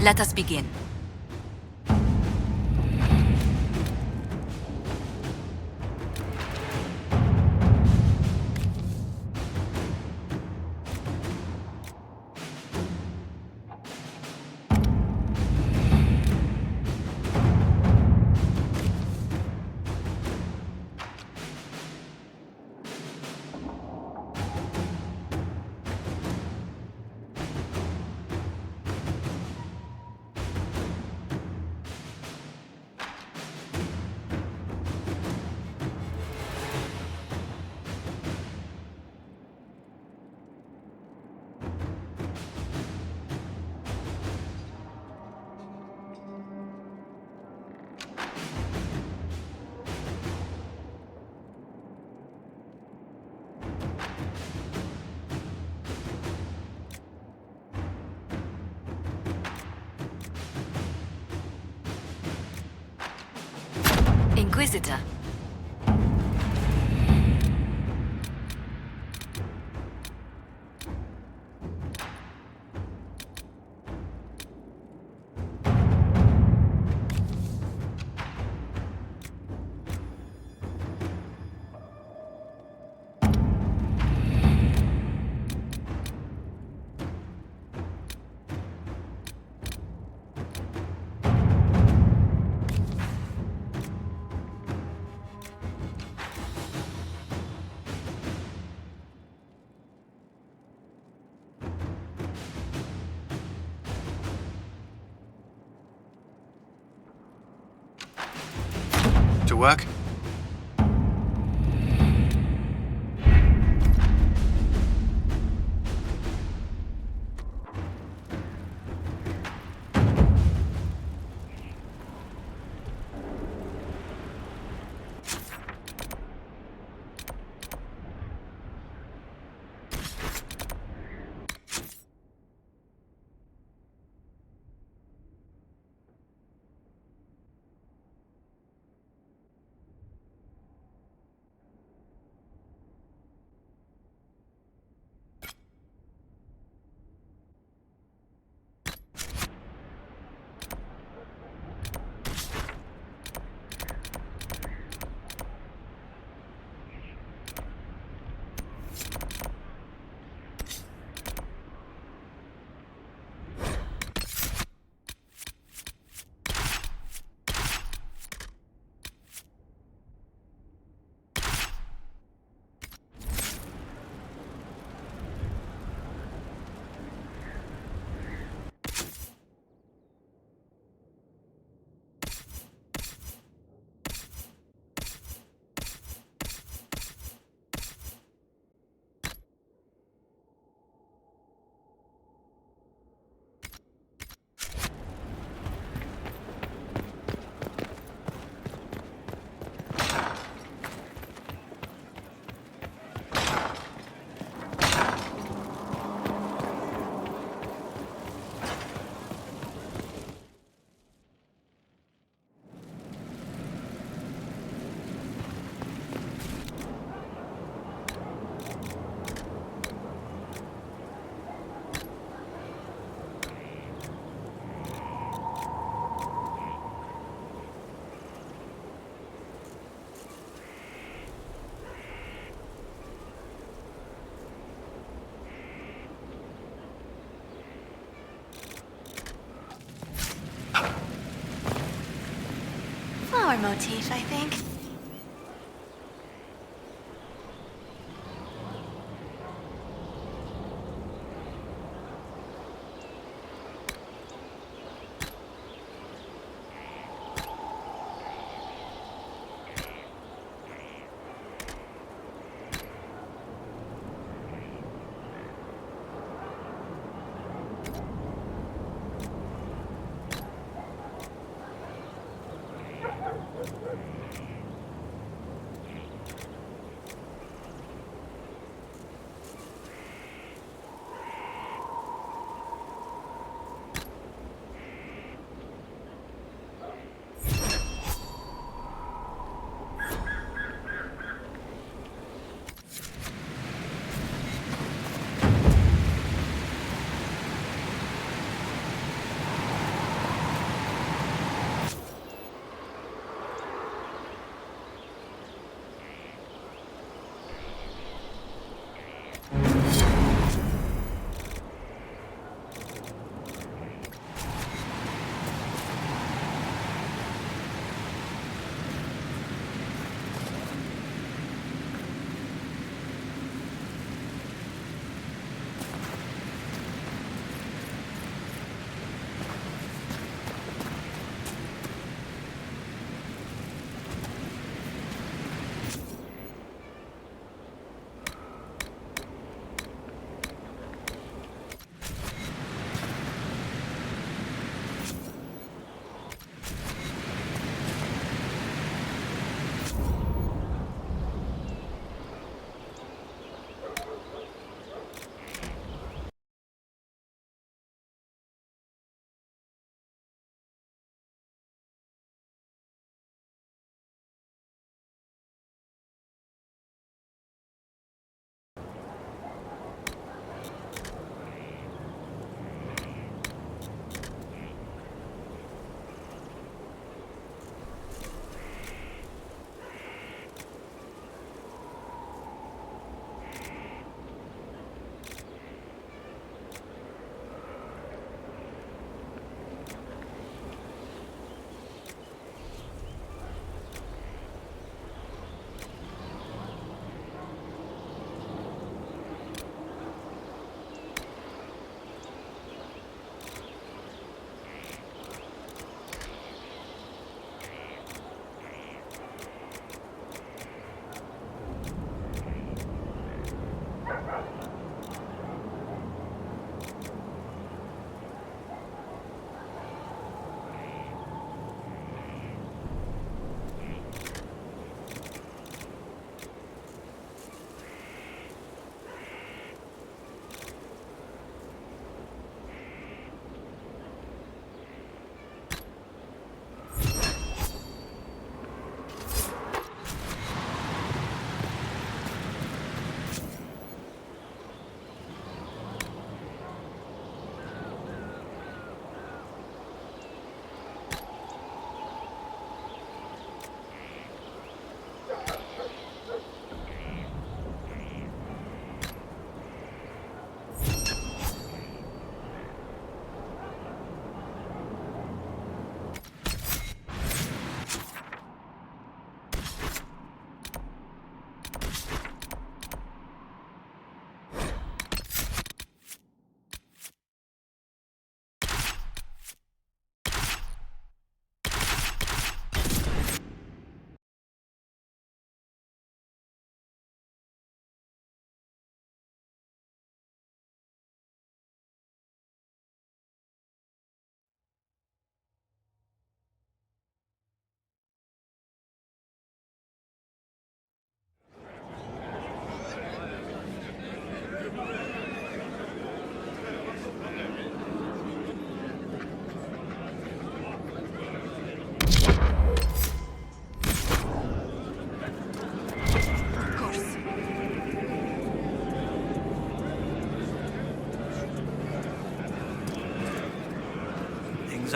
Let us begin. Inquisitor. To work? Flower motif, I think.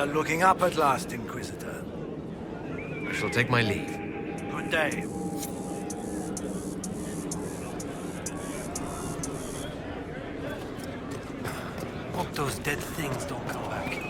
are looking up at last, Inquisitor. I shall take my leave. Good day. Hope those dead things don't come back.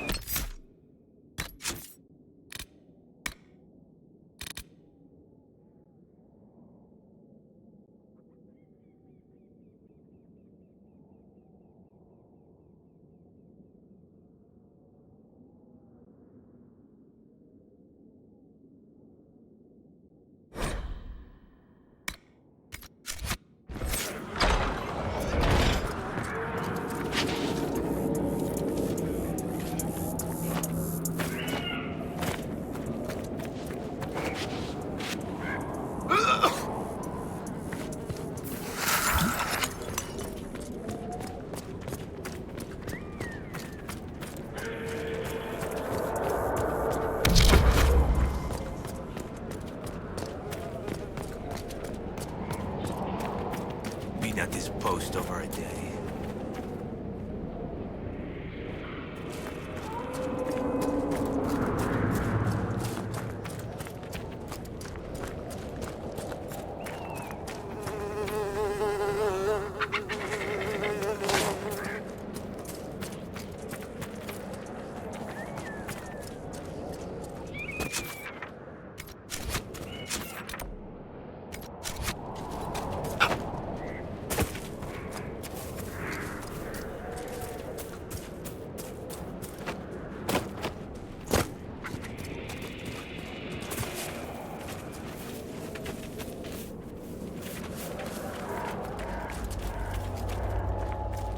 Been at this post over a day.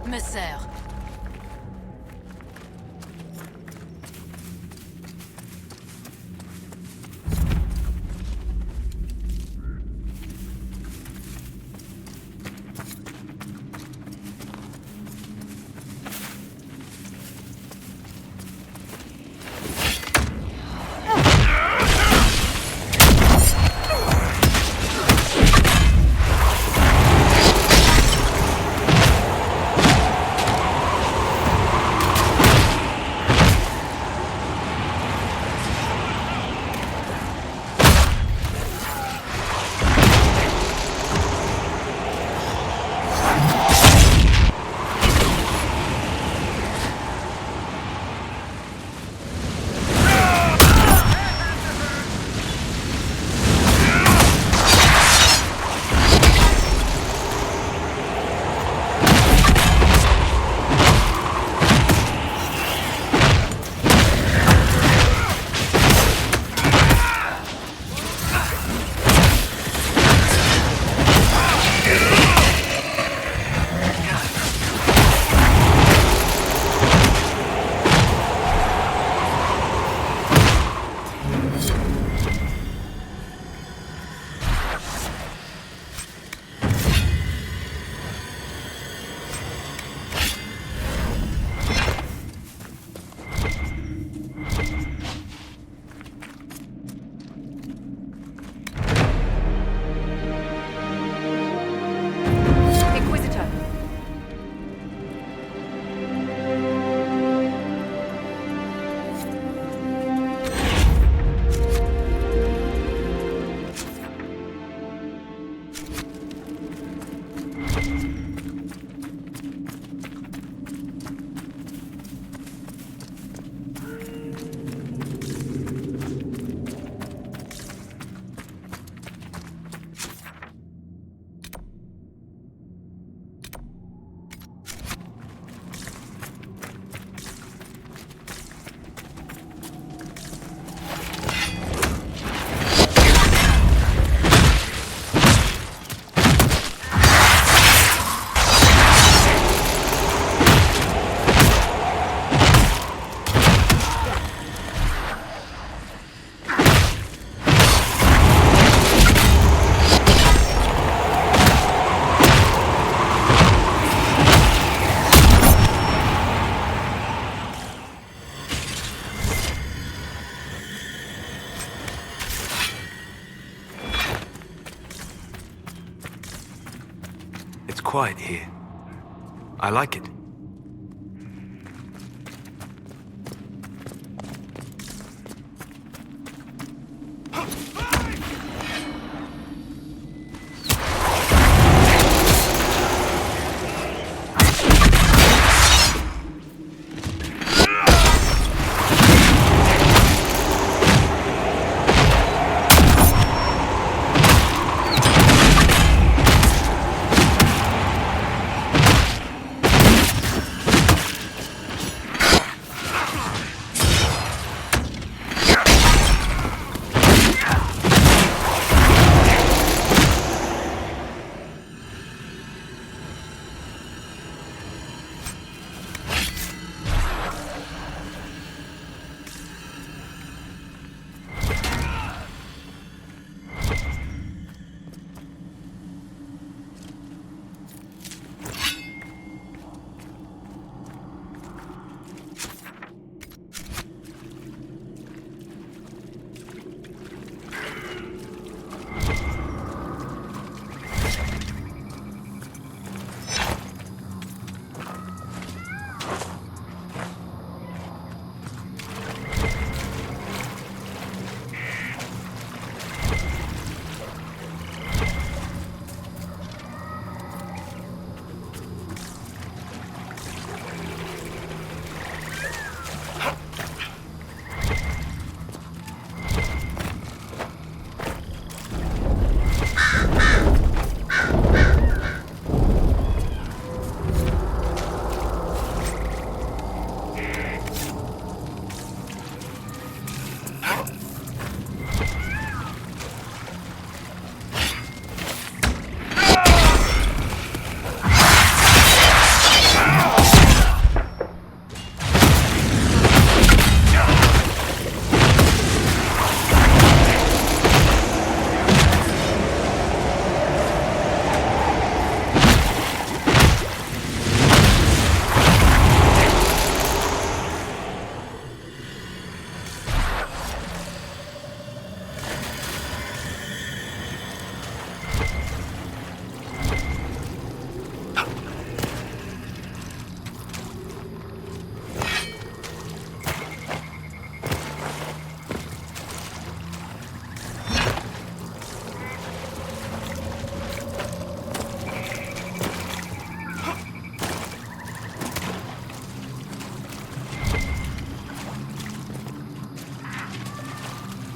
Messer. It's quiet here. I like it.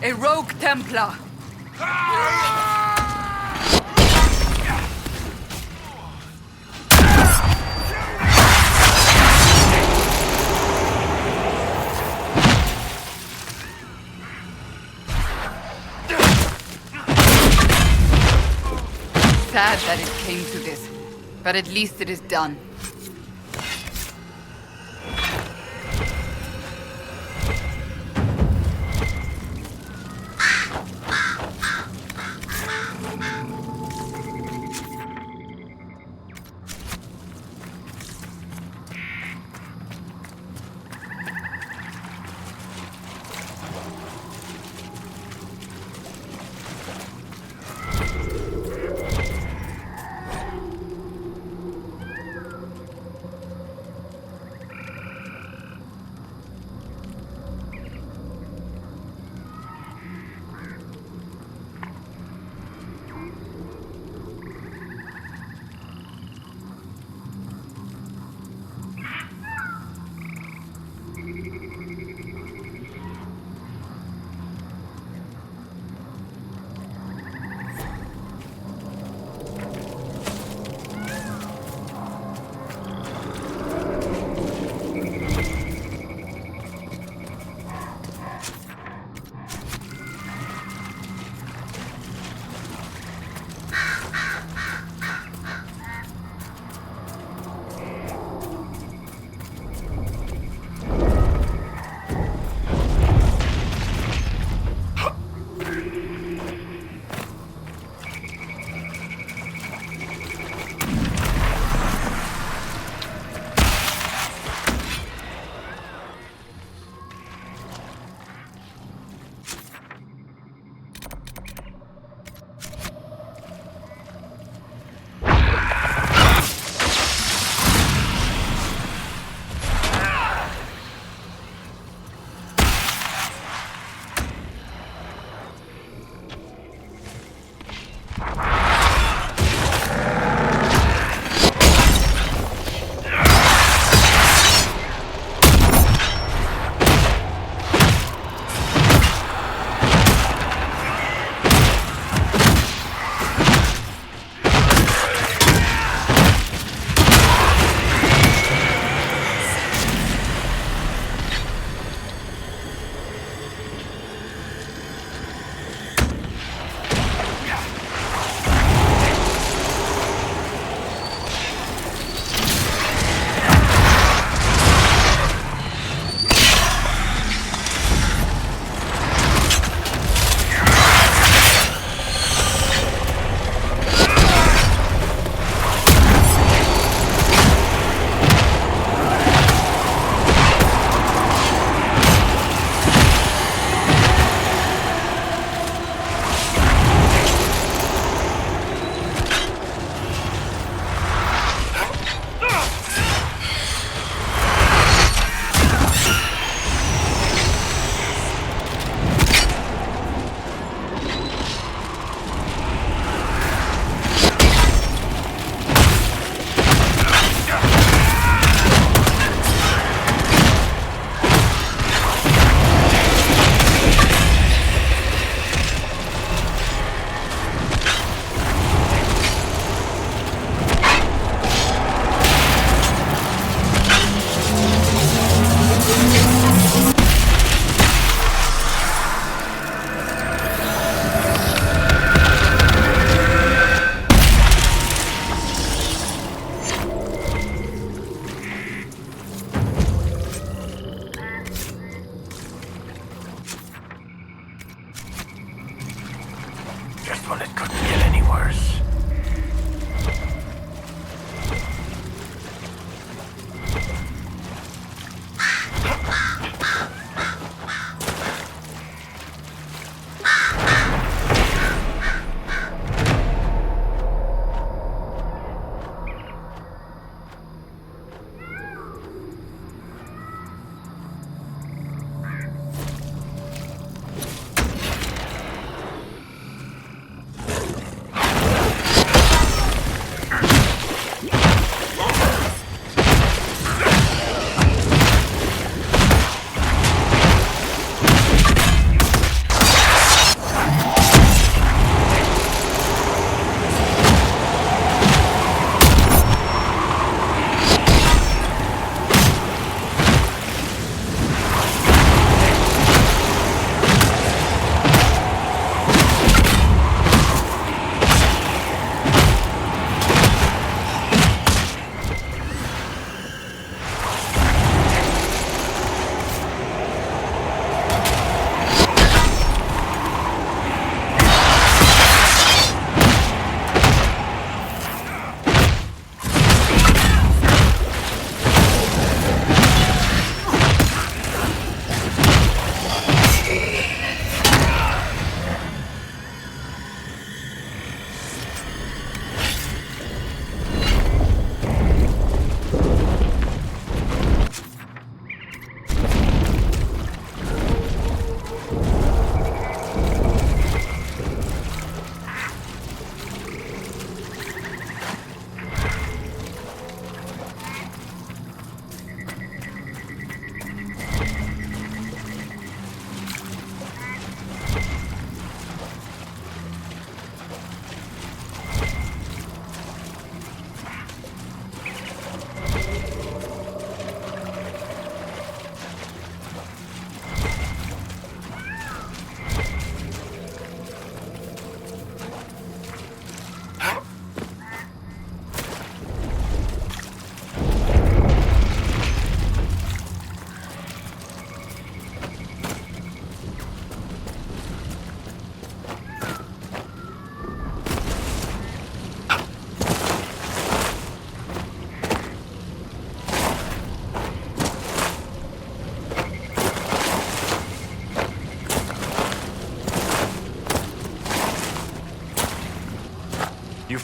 A rogue Templar. Sad that it came to this, but at least it is done.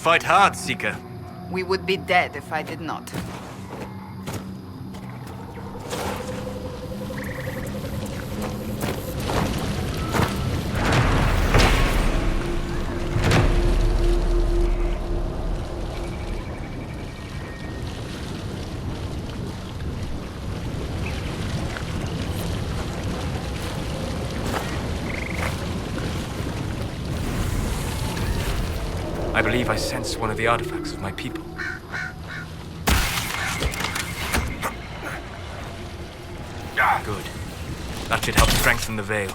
fight hard, Seeker. We would be dead if I did not. I believe I sense one of the artifacts of my people. Good. That should help strengthen the veil.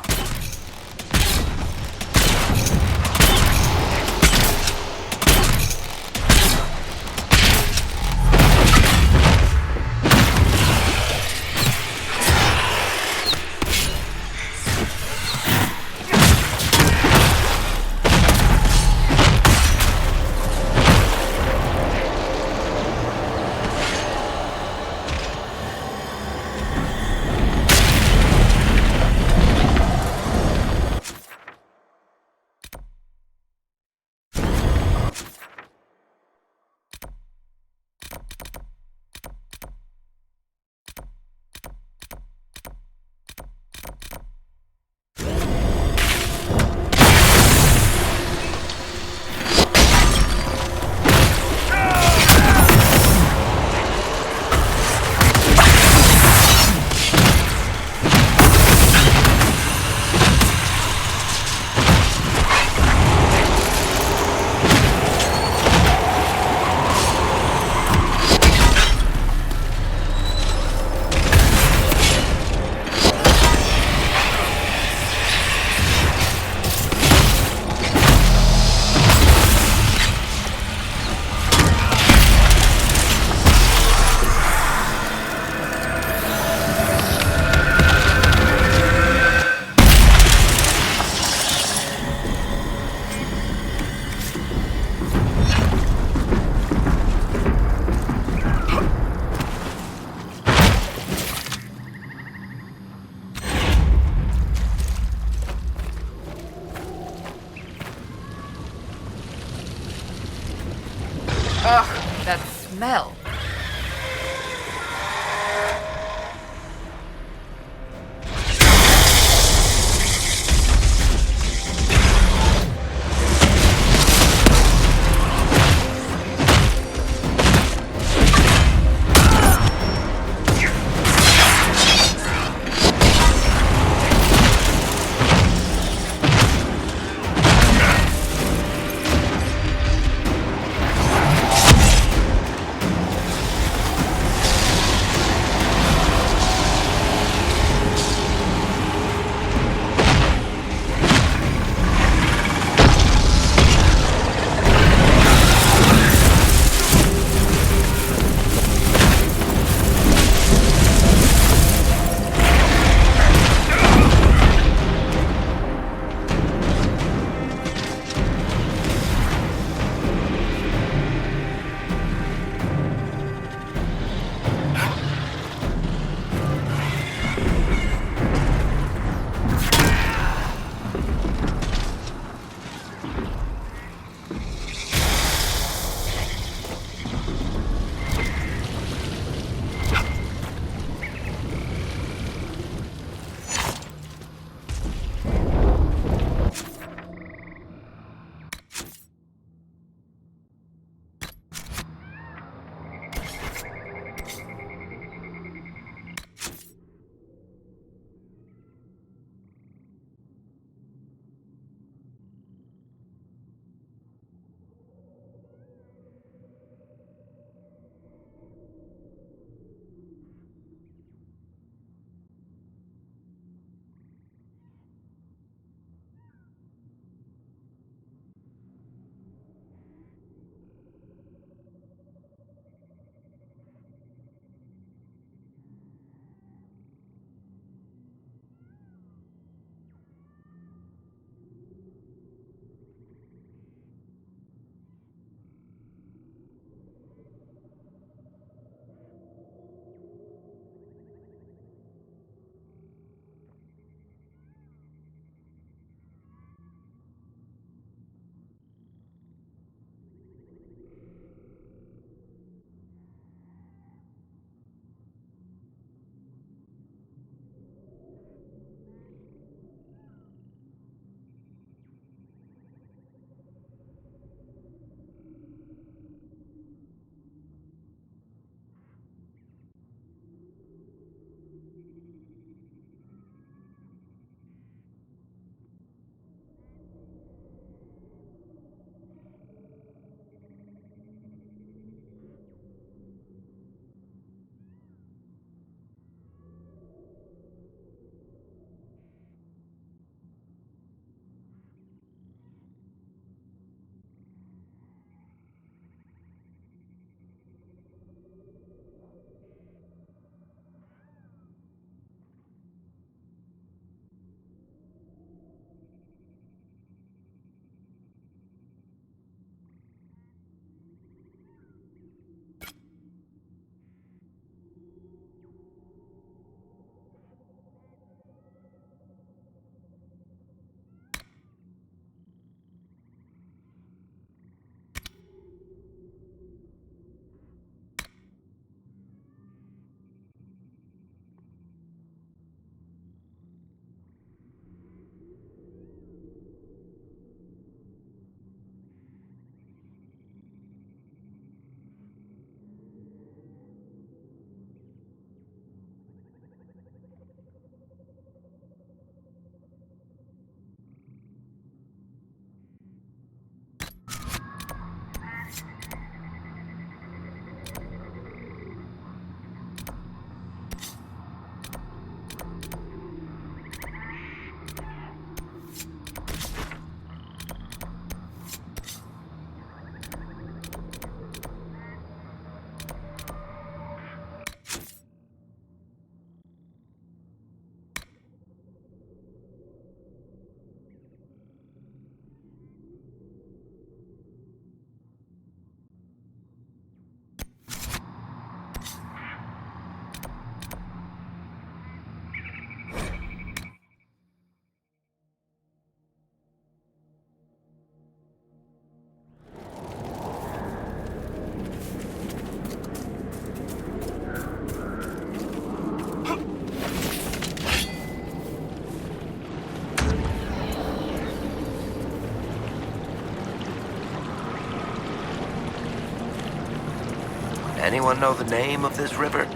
Anyone know the name of this river?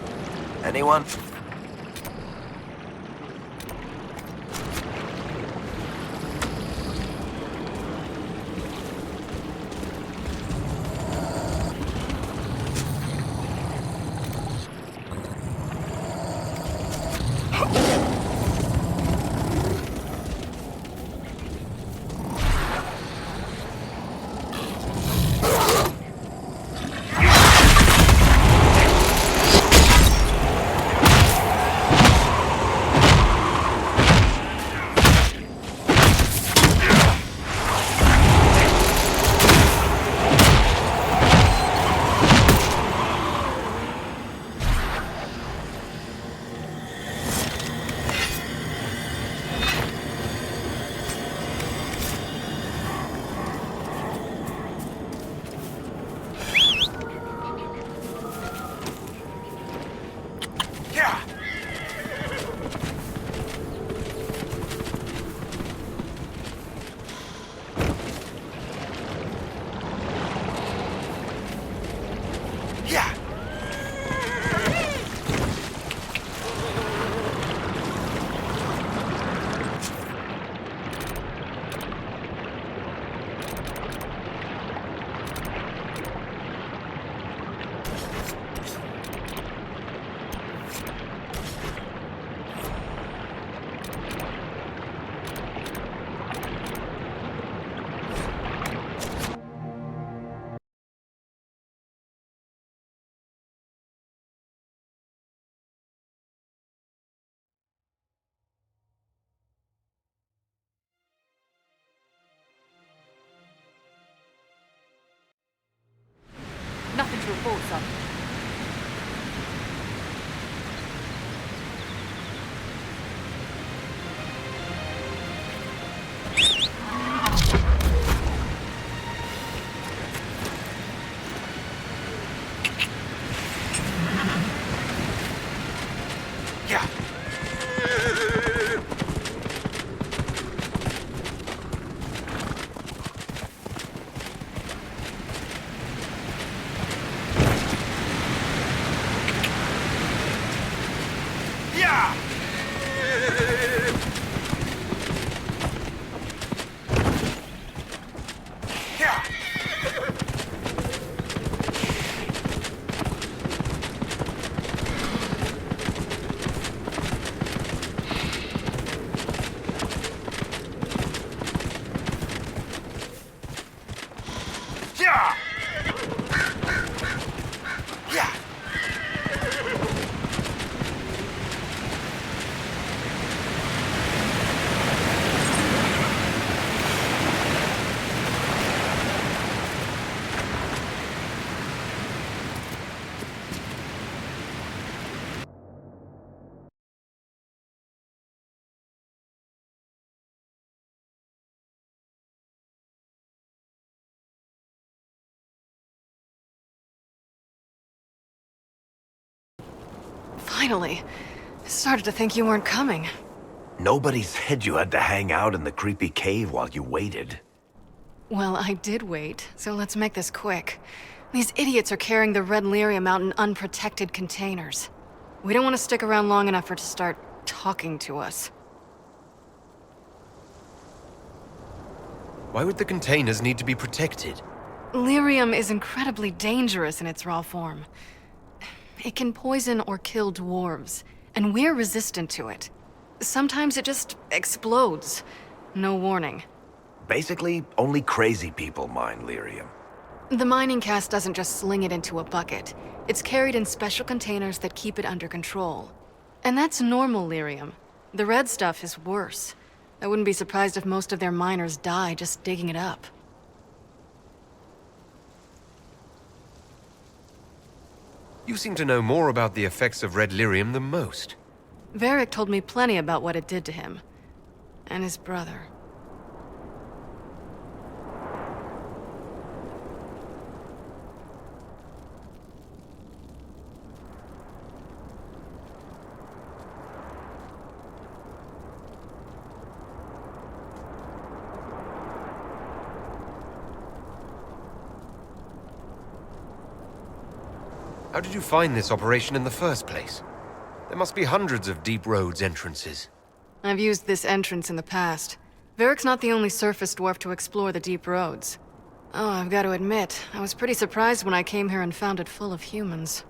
Anyone? Nothing to report, son. Finally. I started to think you weren't coming. Nobody said you had to hang out in the creepy cave while you waited. Well, I did wait, so let's make this quick. These idiots are carrying the red lyrium out in unprotected containers. We don't want to stick around long enough for it to start talking to us. Why would the containers need to be protected? Lyrium is incredibly dangerous in its raw form. It can poison or kill dwarves, and we're resistant to it. Sometimes it just explodes. No warning. Basically, only crazy people mine lyrium. The mining cast doesn't just sling it into a bucket. It's carried in special containers that keep it under control. And that's normal lyrium. The red stuff is worse. I wouldn't be surprised if most of their miners die just digging it up. You seem to know more about the effects of red lyrium than most. Varric told me plenty about what it did to him. And his brother. How How did you find this operation in the first place? There must be hundreds of Deep Roads entrances. I've used this entrance in the past. Varric's not the only surface dwarf to explore the Deep Roads. Oh, I've got to admit, I was pretty surprised when I came here and found it full of humans.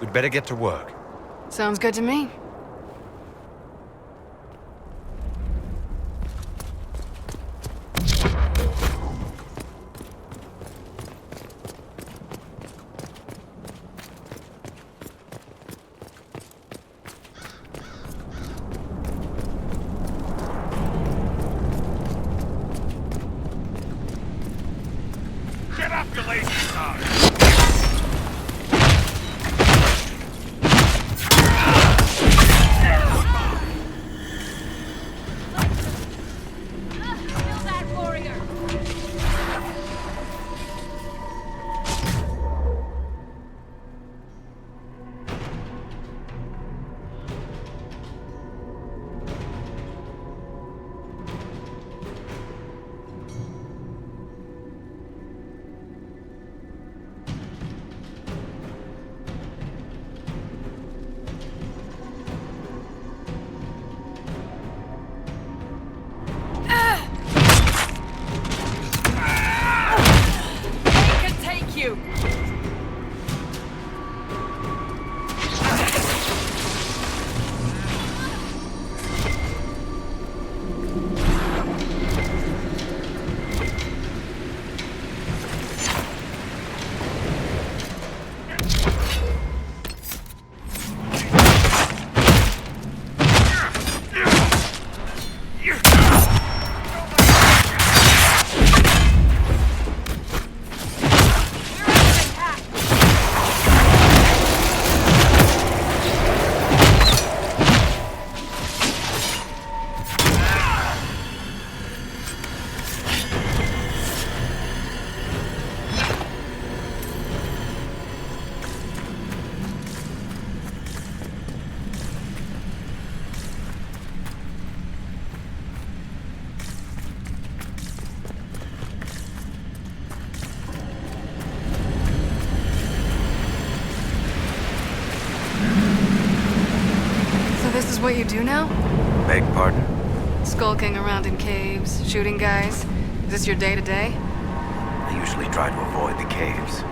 We'd better get to work. Sounds good to me. Get up, you lazy son! Kill that warrior! They can take you! So this is what you do now? Beg pardon? Skulking around in caves, shooting guys? Is this your day-to-day? I usually try to avoid the caves.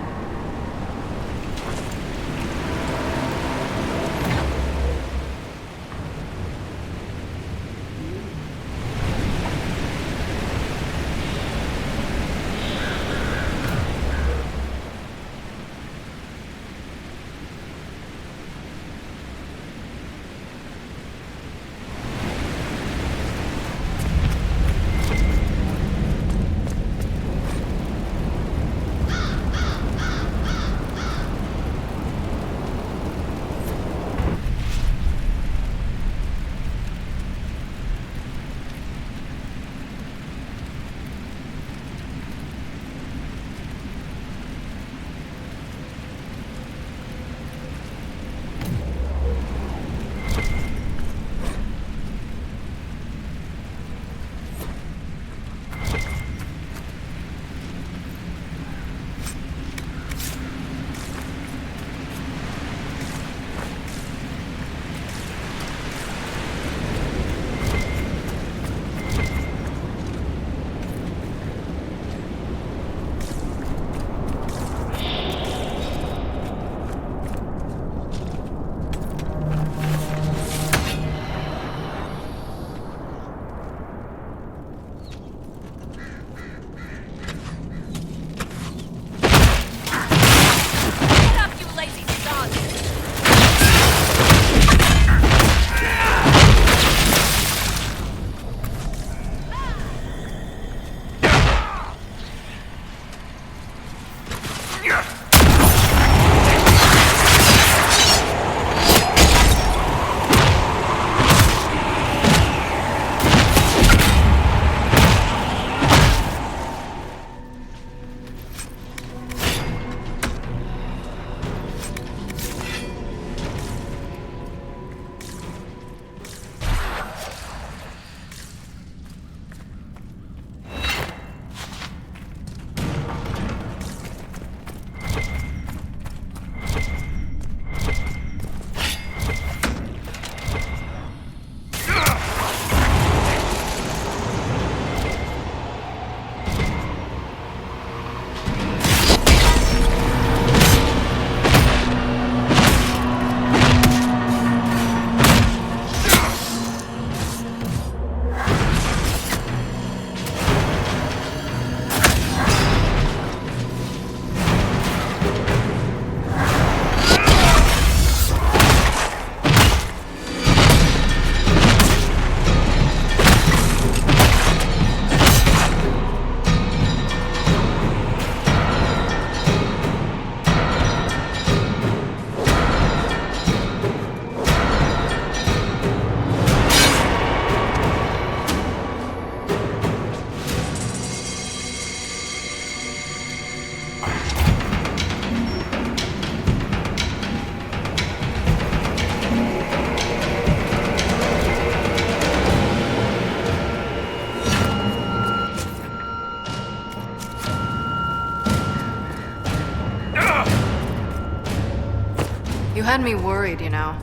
You had me worried, you know.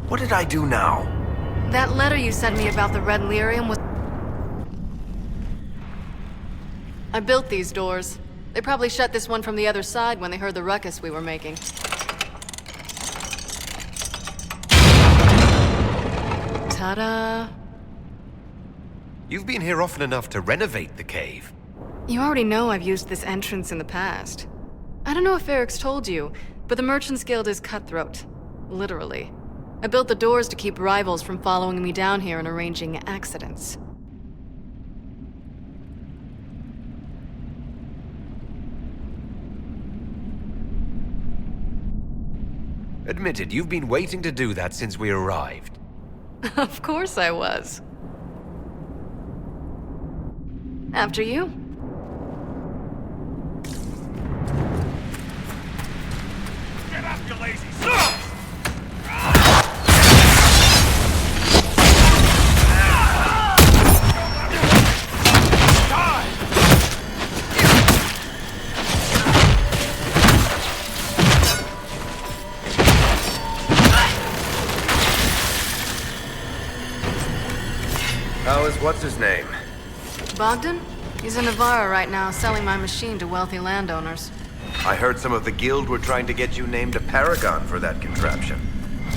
What did I do now? That letter you sent me about the red lyrium was... I built these doors. They probably shut this one from the other side when they heard the ruckus we were making. Ta-da! You've been here often enough to renovate the cave. You already know I've used this entrance in the past. I don't know if Eric's told you, but the Merchants Guild is cutthroat. Literally. I built the doors to keep rivals from following me down here and arranging accidents. Admitted, you've been waiting to do that since we arrived. Of course I was. After you. Get up, you lazy sons! How is what's-his-name? Bogdan? He's in Navarra right now, selling my machine to wealthy landowners. I heard some of the guild were trying to get you named a paragon for that contraption.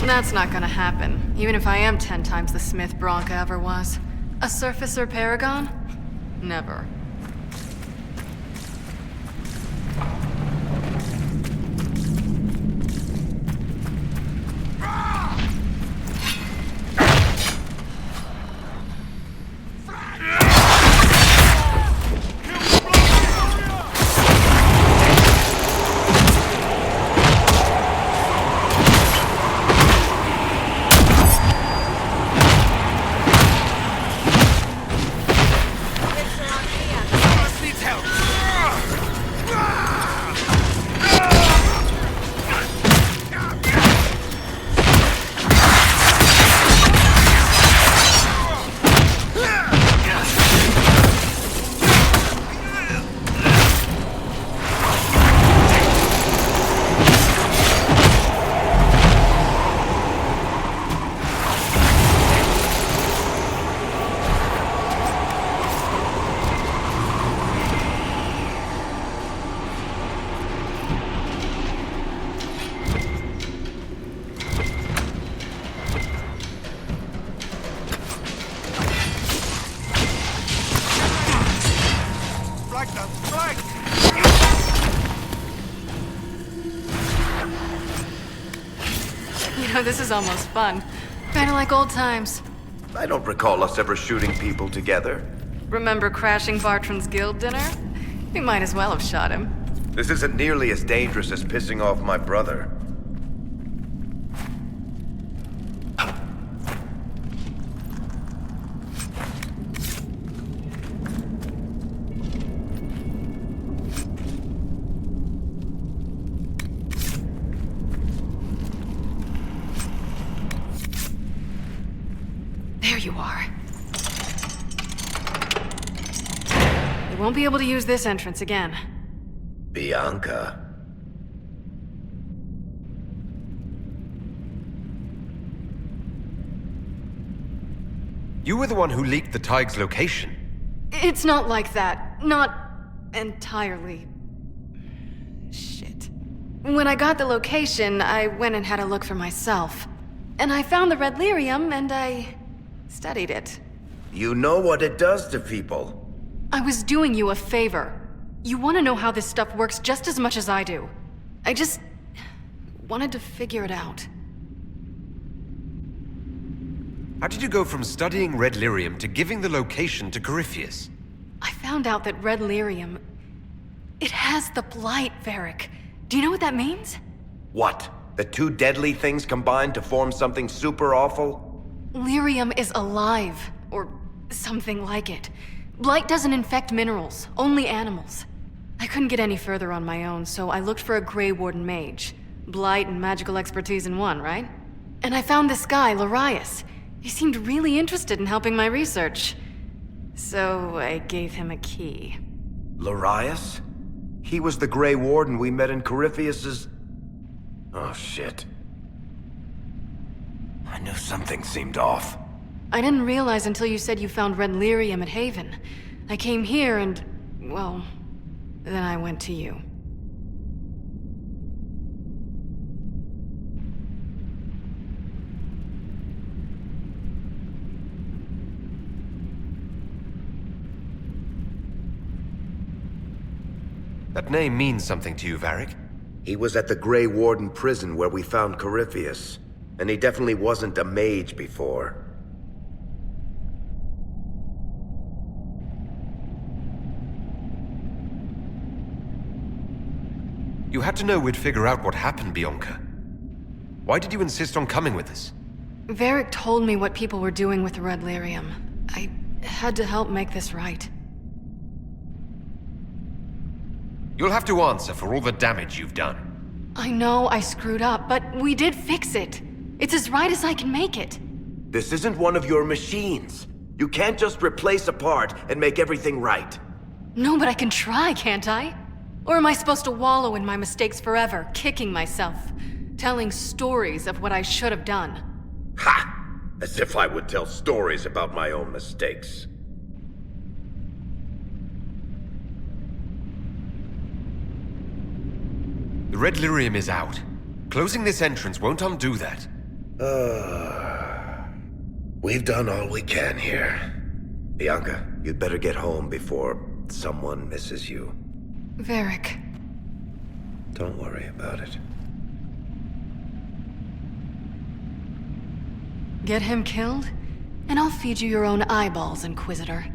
That's not gonna happen, even if I am 10 times the Smith Bronca ever was. A surfacer paragon? Never. You know, this is almost fun. Kinda like old times. I don't recall us ever shooting people together. Remember crashing Bartran's guild dinner? We might as well have shot him. This isn't nearly as dangerous as pissing off my brother. There you are. They won't be able to use this entrance again. Bianca. You were the one who leaked the Tig's location. It's not like that. Not entirely. Shit. When I got the location, I went and had a look for myself. And I found the red lyrium, and I studied it. You know what it does to people. I was doing you a favor. You want to know how this stuff works just as much as I do. I just wanted to figure it out. How did you go from studying red lyrium to giving the location to Corypheus? I found out that red lyrium... it has the blight, Varric. Do you know what that means? What? The two deadly things combined to form something super awful? Lyrium is alive, or something like it. Blight doesn't infect minerals, only animals. I couldn't get any further on my own, so I looked for a Grey Warden mage. Blight and magical expertise in one, right? And I found this guy, Larius. He seemed really interested in helping my research. So I gave him a key. Larius? He was the Grey Warden we met in Corypheus's... Oh, shit. I knew something seemed off. I didn't realize until you said you found red lyrium at Haven. I came here and, well, then I went to you. That name means something to you, Varric? He was at the Grey Warden prison where we found Corypheus, and he definitely wasn't a mage before. You had to know we'd figure out what happened, Bianca. Why did you insist on coming with us? Varric told me what people were doing with the red lyrium. I had to help make this right. You'll have to answer for all the damage you've done. I know I screwed up, but we did fix it. It's as right as I can make it. This isn't one of your machines. You can't just replace a part and make everything right. No, but I can try, can't I? Or am I supposed to wallow in my mistakes forever, kicking myself, telling stories of what I should have done? Ha! As if I would tell stories about my own mistakes. The red lyrium is out. Closing this entrance won't undo that. We've done all we can here. Bianca, you'd better get home before someone misses you. Varric. Don't worry about it. Get him killed, and I'll feed you your own eyeballs, Inquisitor.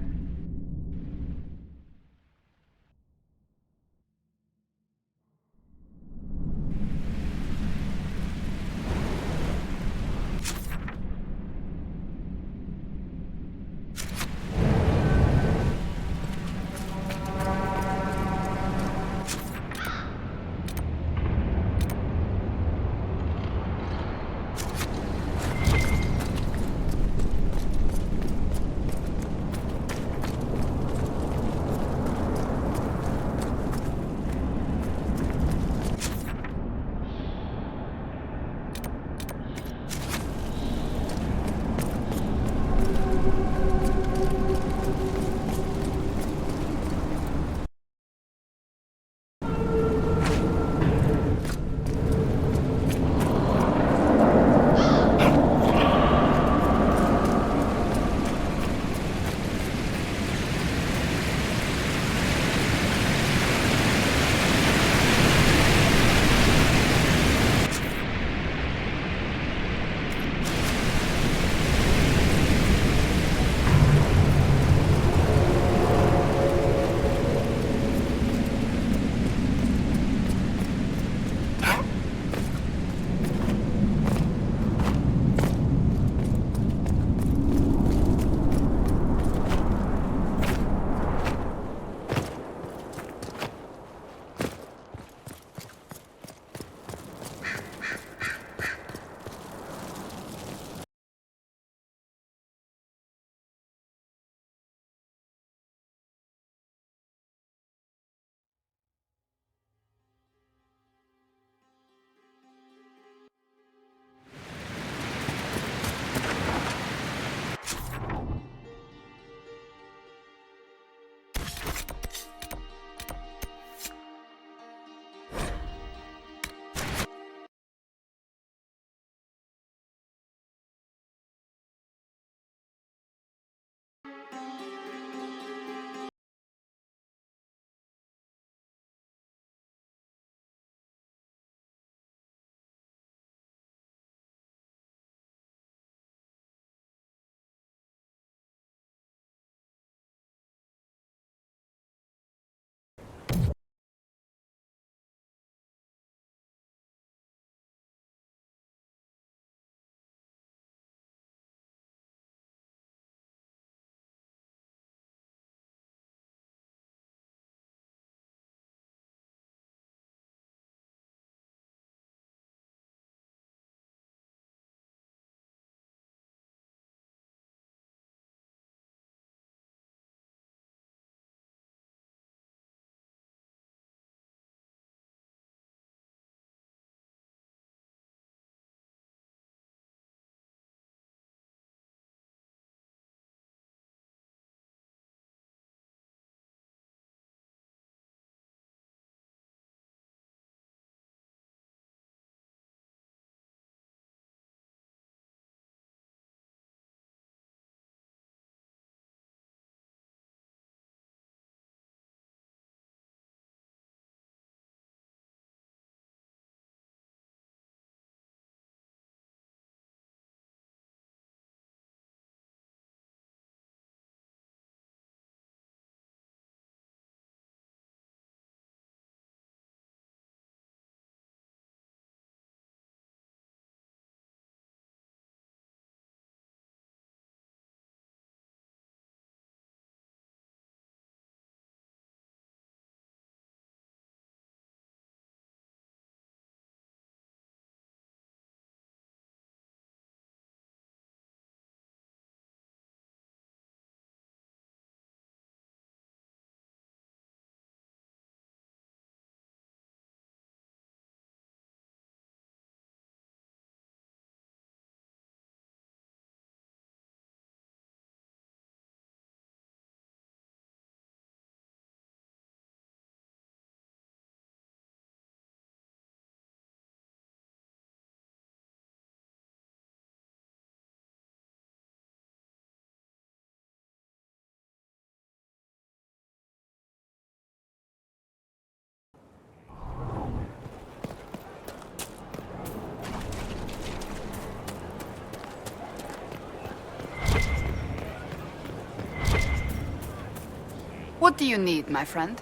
What do you need, my friend?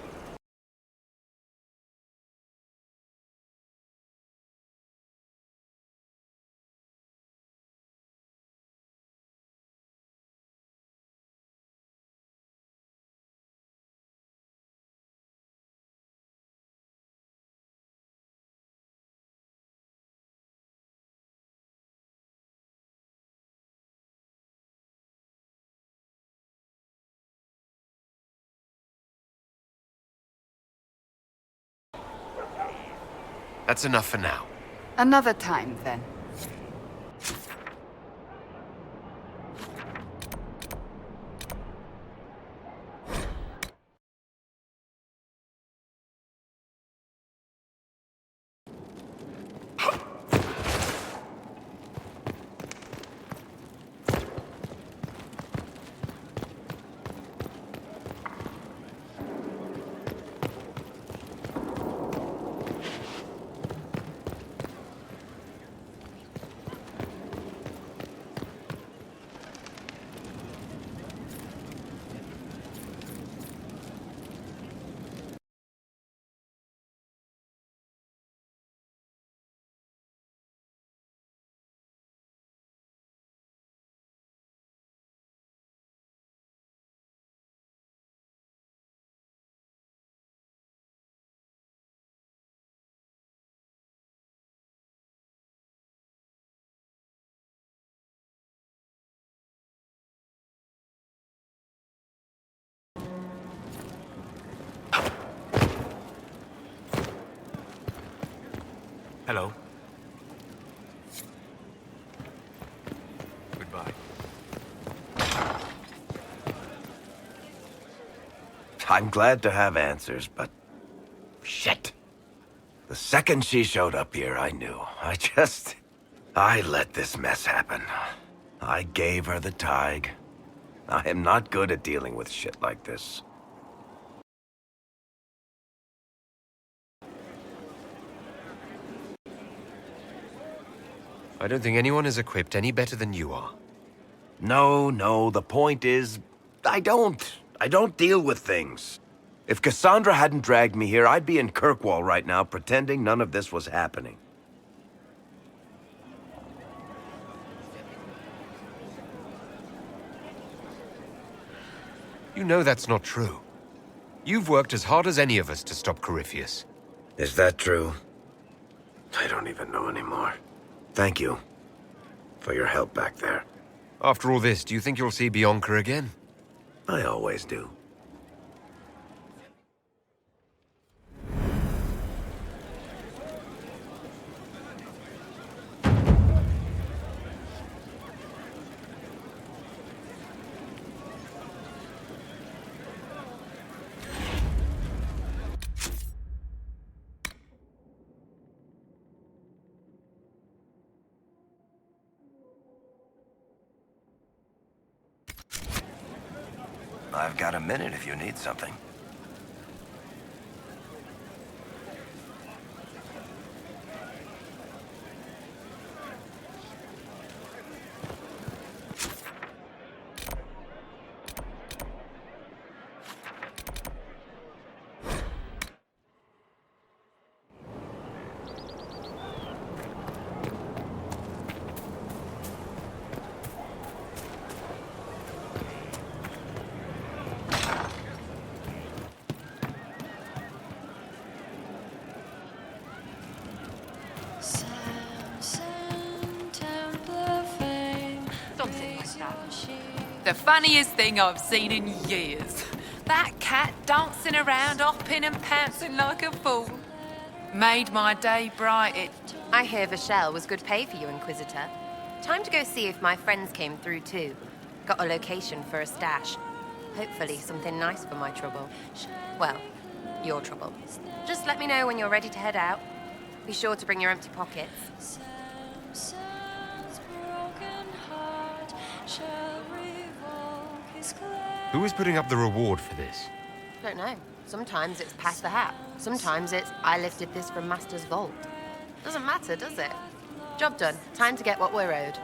That's enough for now. Another time, then. Hello. Goodbye. I'm glad to have answers, but... shit. The second she showed up here, I knew. I let this mess happen. I gave her the tag. I am not good at dealing with shit like this. I don't think anyone is equipped any better than you are. No, the point is... I don't deal with things. If Cassandra hadn't dragged me here, I'd be in Kirkwall right now pretending none of this was happening. You know that's not true. You've worked as hard as any of us to stop Corypheus. Is that true? I don't even know anymore. Thank you for your help back there. After all this, do you think you'll see Bianca again? I always do. I've got a minute if you need something. The funniest thing I've seen in years. That cat dancing around, hopping and pouncing like a fool. Made my day bright. I hear Vachelle was good pay for you, Inquisitor. Time to go see if my friends came through too. Got a location for a stash. Hopefully something nice for my trouble. Well, your trouble. Just let me know when you're ready to head out. Be sure to bring your empty pockets. Who is putting up the reward for this? Don't know. Sometimes it's pass the hat. Sometimes it's I lifted this from Master's vault. Doesn't matter, does it? Job done. Time to get what we're owed.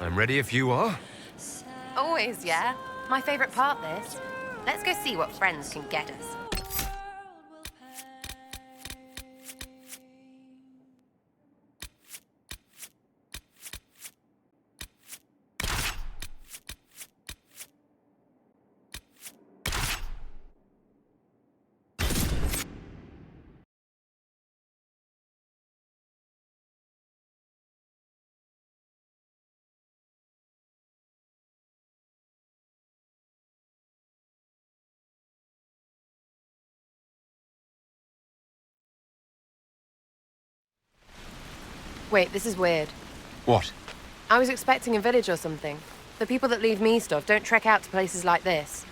I'm ready if you are. Always, yeah. My favorite part, this. Let's go see what friends can get us. Wait, this is weird. What? I was expecting a village or something. The people that leave me stuff don't trek out to places like this.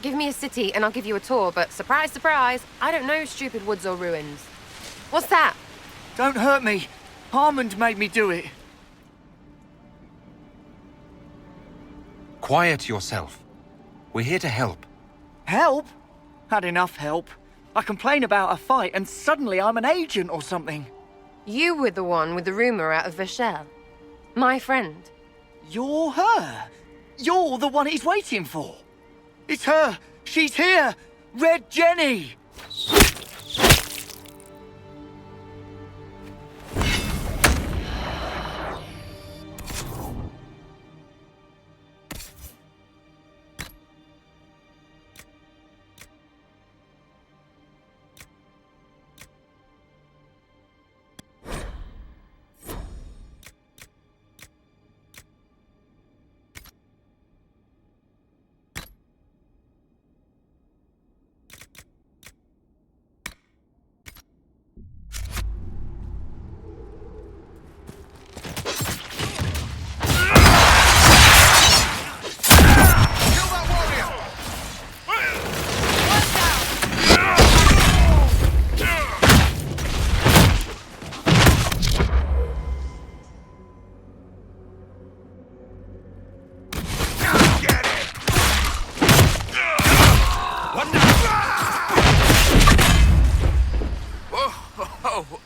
Give me a city and I'll give you a tour, but surprise, surprise, I don't know stupid woods or ruins. What's that? Don't hurt me. Harmond made me do it. Quiet yourself. We're here to help. Help? Had enough help. I complain about a fight and suddenly I'm an agent or something. You were the one with the rumor out of Vachel. My friend. You're her. You're the one he's waiting for. It's her. She's here. Red Jenny.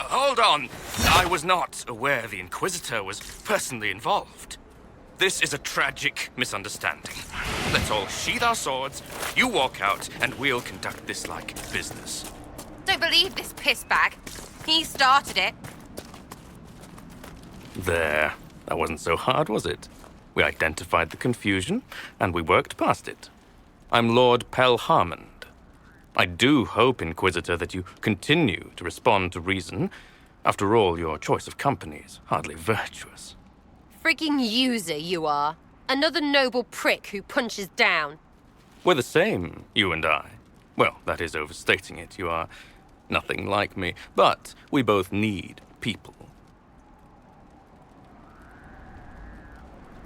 Hold on. I was not aware the Inquisitor was personally involved. This is a tragic misunderstanding. Let's all sheath our swords, you walk out, and we'll conduct this like business. Don't believe this pissbag. He started it. There. That wasn't so hard, was it? We identified the confusion, and we worked past it. I'm Lord Pel Harmond. I do hope, Inquisitor, that you continue to respond to reason. After all, your choice of company is hardly virtuous. Frigging user, you are. Another noble prick who punches down. We're the same, you and I. Well, that is overstating it. You are nothing like me. But we both need people.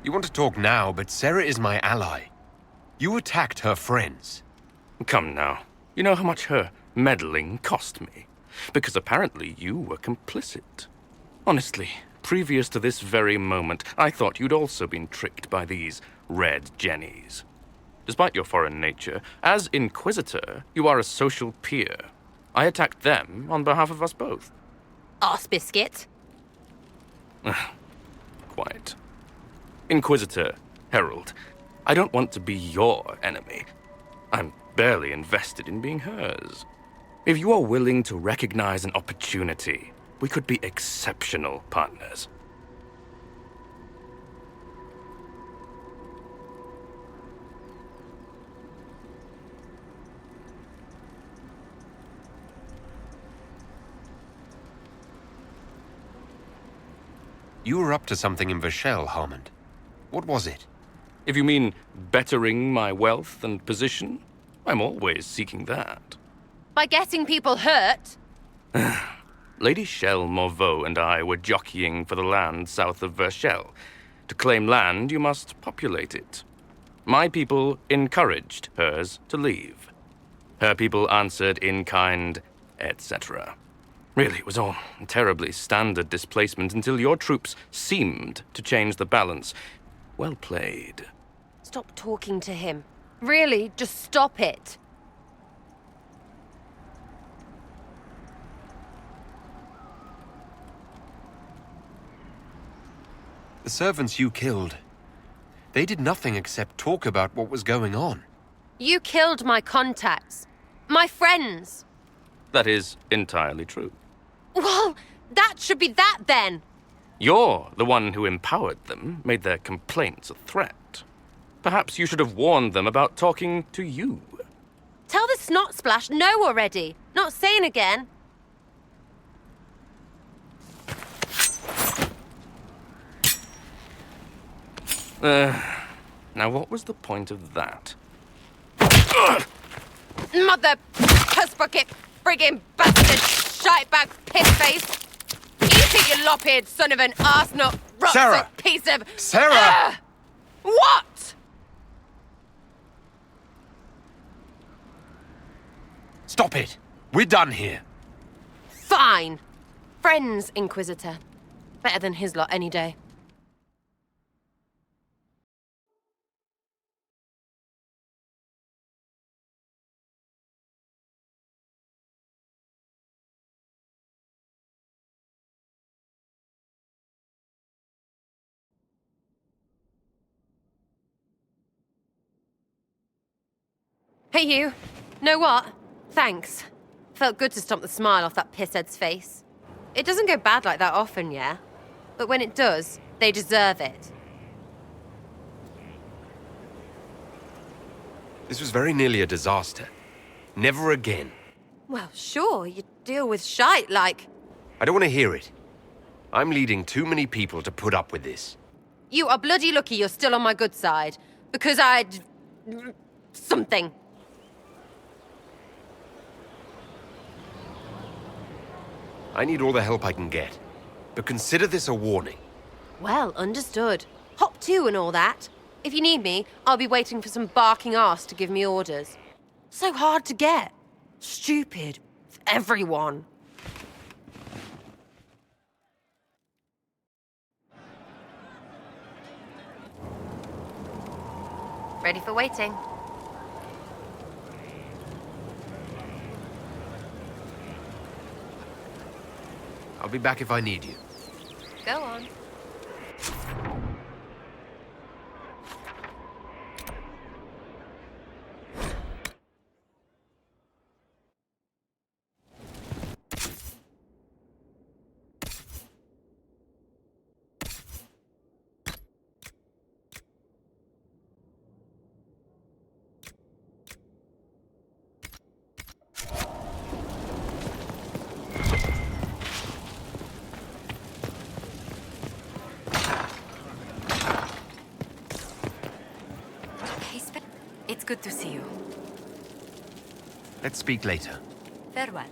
You want to talk now, but Sarah is my ally. You attacked her friends. Come now. You know how much her meddling cost me? Because apparently you were complicit. Honestly, previous to this very moment, I thought you'd also been tricked by these red jennies. Despite your foreign nature, as Inquisitor, you are a social peer. I attacked them on behalf of us both. Arse biscuit. Quiet. Inquisitor, Herald, I don't want to be your enemy. I'm barely invested in being hers. If you are willing to recognize an opportunity, we could be exceptional partners. You were up to something in Vachel, Harmond. What was it? If you mean bettering my wealth and position, I'm always seeking that. By getting people hurt? Lady Shell Morveau and I were jockeying for the land south of Vachel. To claim land, you must populate it. My people encouraged hers to leave. Her people answered in kind, etc. Really, it was all terribly standard displacement until your troops seemed to change the balance. Well played. Stop talking to him. Really, just stop it. The servants you killed, they did nothing except talk about what was going on. You killed my contacts. My friends. That is entirely true. Well, that should be that then. You're the one who empowered them, made their complaints a threat. Perhaps you should have warned them about talking to you. Tell the snot splash no already. Not saying again. Now what was the point of that? Mother puss bucket, friggin' bastard, shitebag pissface. Eat it, you lop-eared son of an arsenut, Sarah! rock piece of... Sarah! What? Stop it! We're done here. Fine. Friends, Inquisitor. Better than his lot any day. Hey, you. Know what? Thanks. Felt good to stomp the smile off that pisshead's face. It doesn't go bad like that often, yeah? But when it does, they deserve it. This was very nearly a disaster. Never again. Well, sure, you deal with shite like... I don't want to hear it. I'm leading too many people to put up with this. You are bloody lucky you're still on my good side. Because I'd... something. I need all the help I can get. But consider this a warning. Well, understood. Hop to and all that. If you need me, I'll be waiting for some barking arse to give me orders. So hard to get. Stupid. Everyone. Ready for waiting. I'll be back if I need you. Go on. It's good to see you. Let's speak later. Farewell.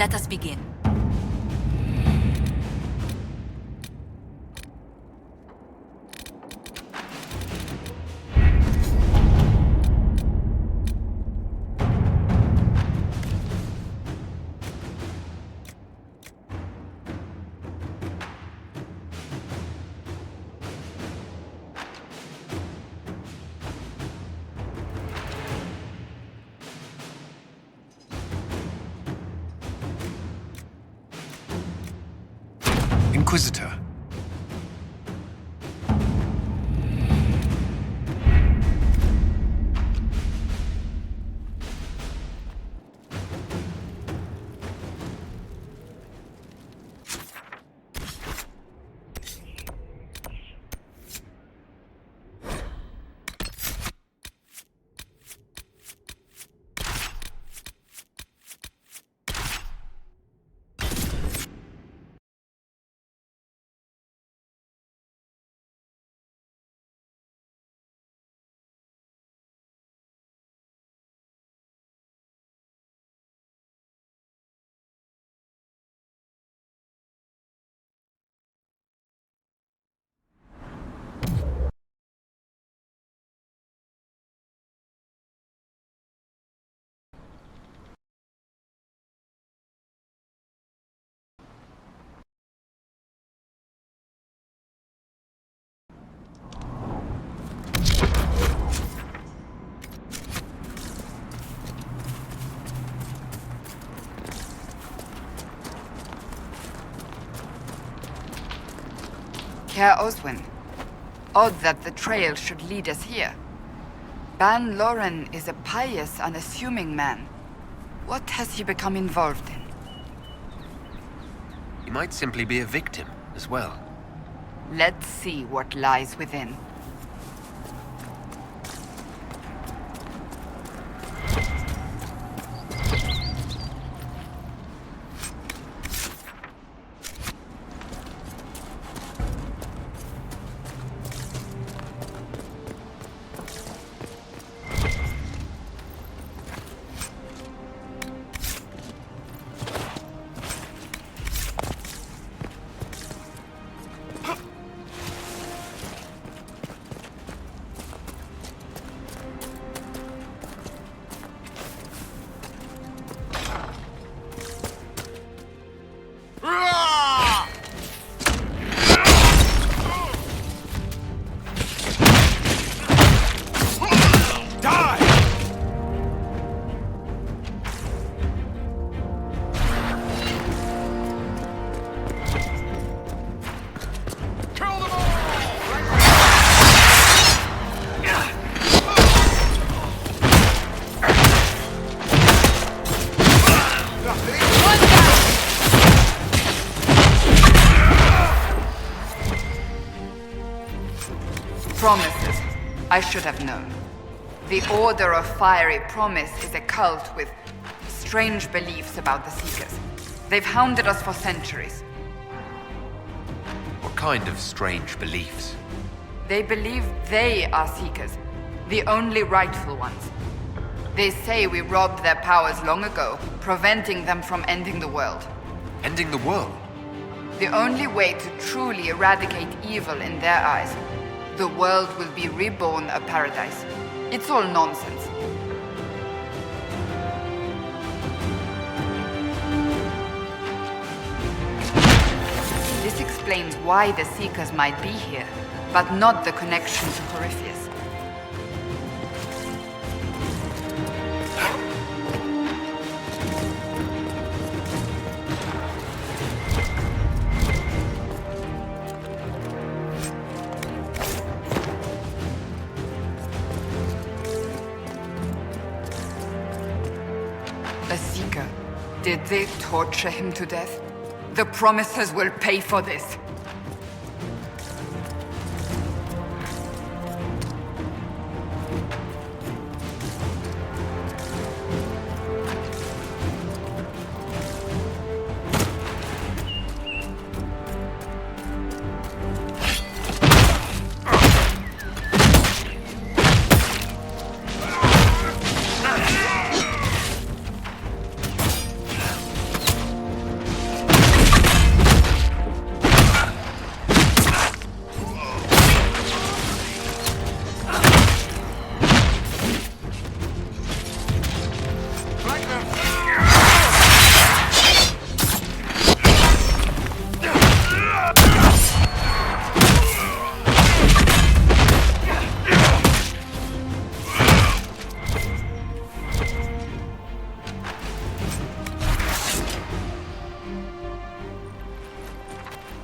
Let us begin. Inquisitor. Herr Oswin, odd that the trail should lead us here. Ban Loren is a pious, unassuming man. What has he become involved in? He might simply be a victim as well. Let's see what lies within. Promises. I should have known. The Order of Fiery Promise is a cult with strange beliefs about the Seekers. They've hounded us for centuries. What kind of strange beliefs? They believe they are Seekers, the only rightful ones. They say we robbed their powers long ago, preventing them from ending the world. Ending the world? The only way to truly eradicate evil in their eyes, the world will be reborn a paradise. It's all nonsense. This explains why the Seekers might be here, but not the connection to Corypheus. A Seeker. Did they torture him to death? The Promisers will pay for this.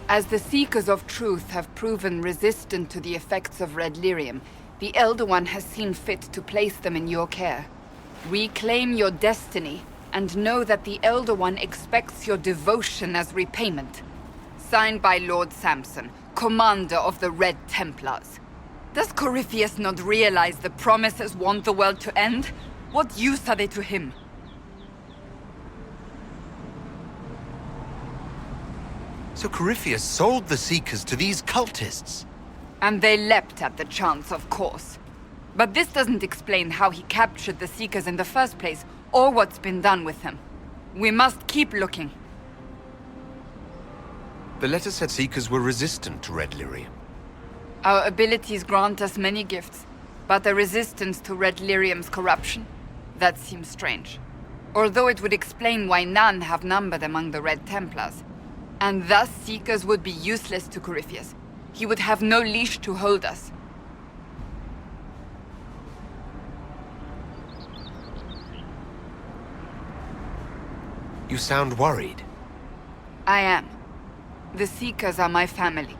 As the Seekers of Truth have proven resistant to the effects of red lyrium, the Elder One has seen fit to place them in your care. Reclaim your destiny, and know that the Elder One expects your devotion as repayment. Signed by Lord Samson, Commander of the Red Templars. Does Corypheus not realize the promises want the world to end? What use are they to him? So Corypheus sold the Seekers to these cultists? And they leapt at the chance, of course. But this doesn't explain how he captured the Seekers in the first place, or what's been done with them. We must keep looking. The letter said Seekers were resistant to red lyrium. Our abilities grant us many gifts, but a resistance to red lyrium's corruption? That seems strange. Although it would explain why none have numbered among the Red Templars. And thus Seekers would be useless to Corypheus. He would have no leash to hold us. You sound worried. I am. The Seekers are my family.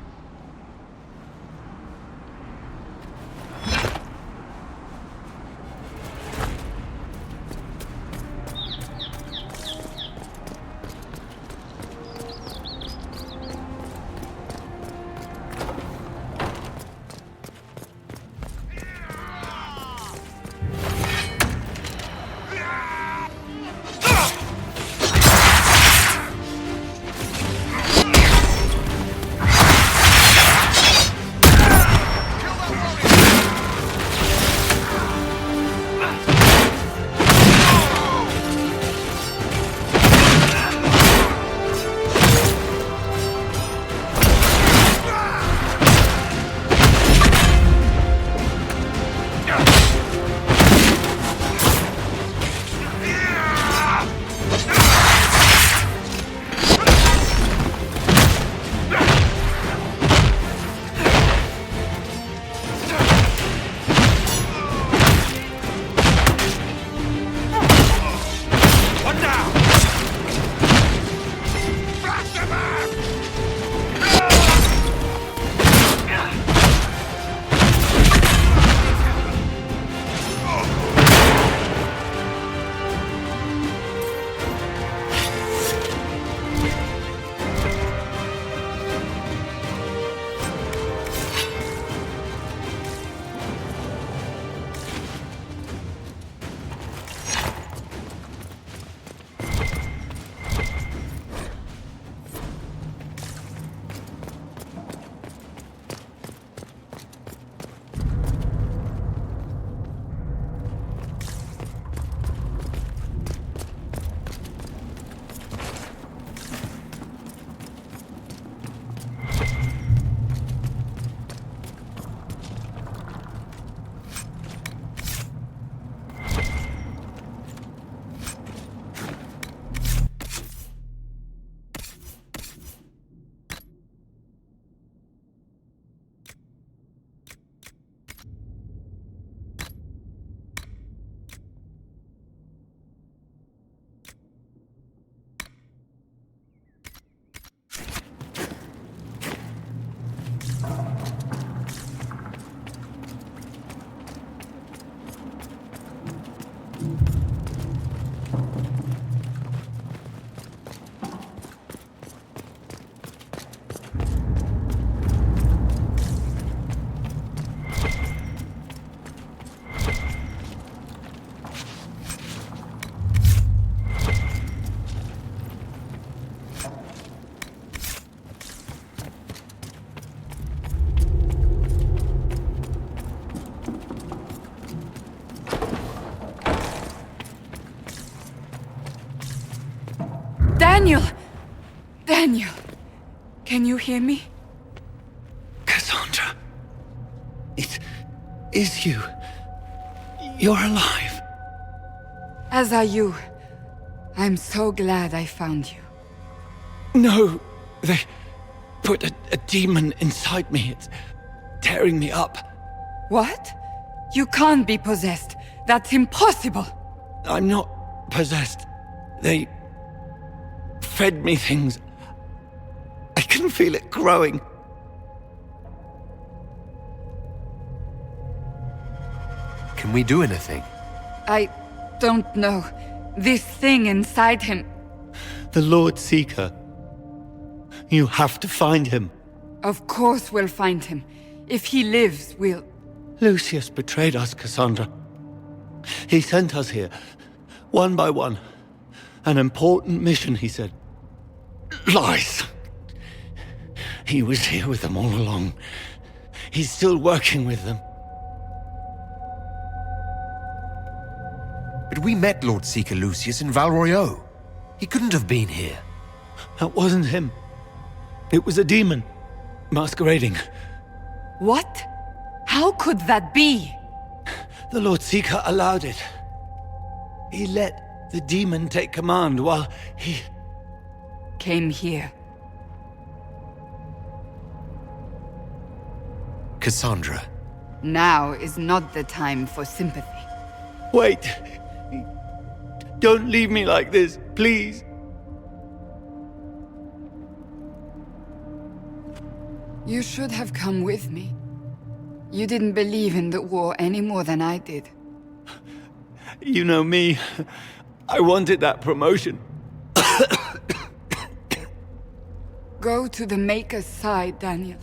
Daniel! Daniel! Can you hear me? Cassandra. It is you. You're alive. As are you. I'm so glad I found you. No, they put a demon inside me. It's tearing me up. What? You can't be possessed. That's impossible. I'm not possessed. They fed me things I can feel it growing. Can we do anything? I don't know. This thing inside him. The Lord Seeker. You have to find him. Of course we'll find him. If he lives, we'll... Lucius betrayed us, Cassandra. He sent us here, one by one. An important mission, he said. Lies. He was here with them all along. He's still working with them. But we met Lord Seeker Lucius in Val Royeaux. He couldn't have been here. That wasn't him. It was a demon, masquerading. What? How could that be? The Lord Seeker allowed it. He let the demon take command while he... Came here. Cassandra. Now is not the time for sympathy. Wait! Don't leave me like this, please! You should have come with me. You didn't believe in the war any more than I did. You know me. I wanted that promotion. Go to the Maker's side, Daniel.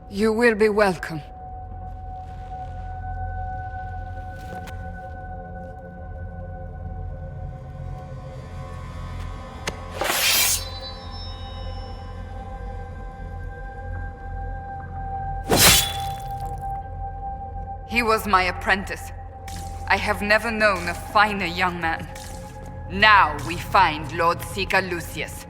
You will be welcome. He was my apprentice. I have never known a finer young man. Now we find Lord Seeker Lucius.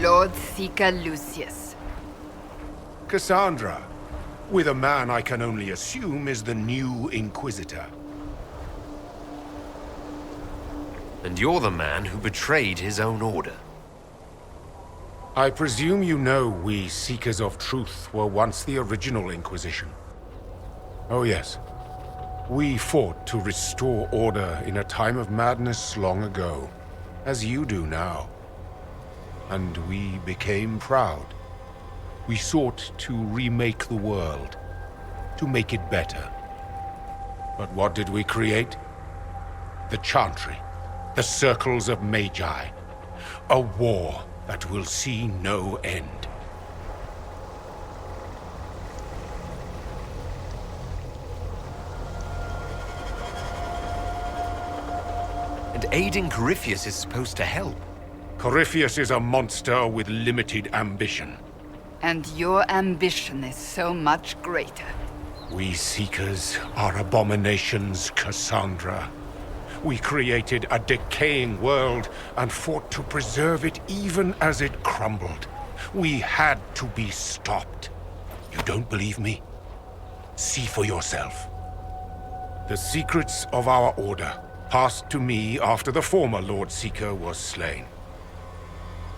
Lord Seeker Lucius. Cassandra, with a man I can only assume is the new Inquisitor. And you're the man who betrayed his own order. I presume you know we Seekers of Truth were once the original Inquisition. Oh yes. We fought to restore order in a time of madness long ago, as you do now. And we became proud. We sought to remake the world, to make it better. But what did we create? The Chantry, the Circles of Magi. A war that will see no end. And aiding Corypheus is supposed to help. Corypheus is a monster with limited ambition. And your ambition is so much greater. We Seekers are abominations, Cassandra. We created a decaying world and fought to preserve it even as it crumbled. We had to be stopped. You don't believe me? See for yourself. The secrets of our order passed to me after the former Lord Seeker was slain.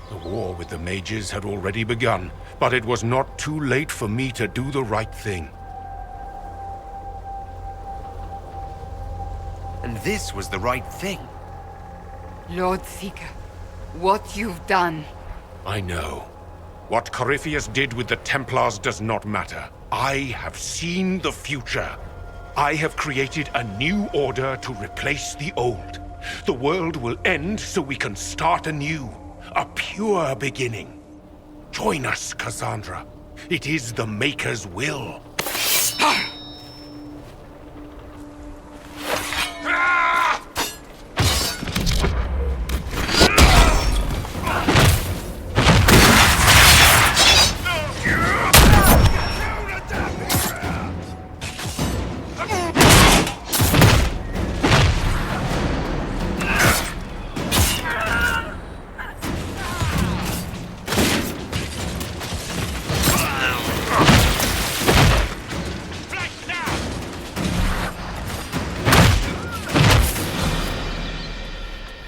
The war with the mages had already begun, but it was not too late for me to do the right thing. And this was the right thing. Lord Seeker, what you've done. I know. What Corypheus did with the Templars does not matter. I have seen the future. I have created a new order to replace the old. The world will end so we can start anew. A pure beginning. Join us, Cassandra. It is the Maker's will.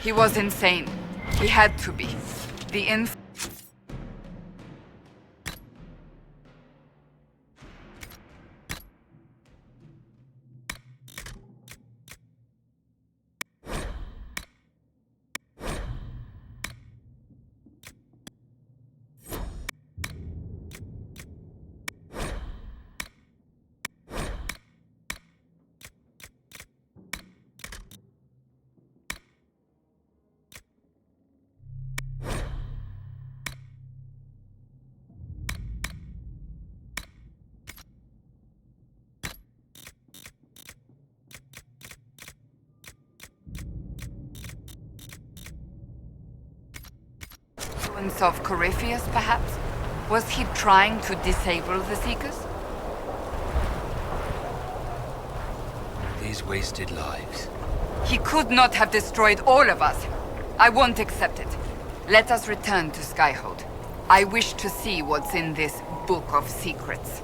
He was insane. He had to be. The influence of Corypheus, perhaps? Was he trying to disable the Seekers? These wasted lives. He could not have destroyed all of us. I won't accept it. Let us return to Skyhold. I wish to see what's in this book of secrets.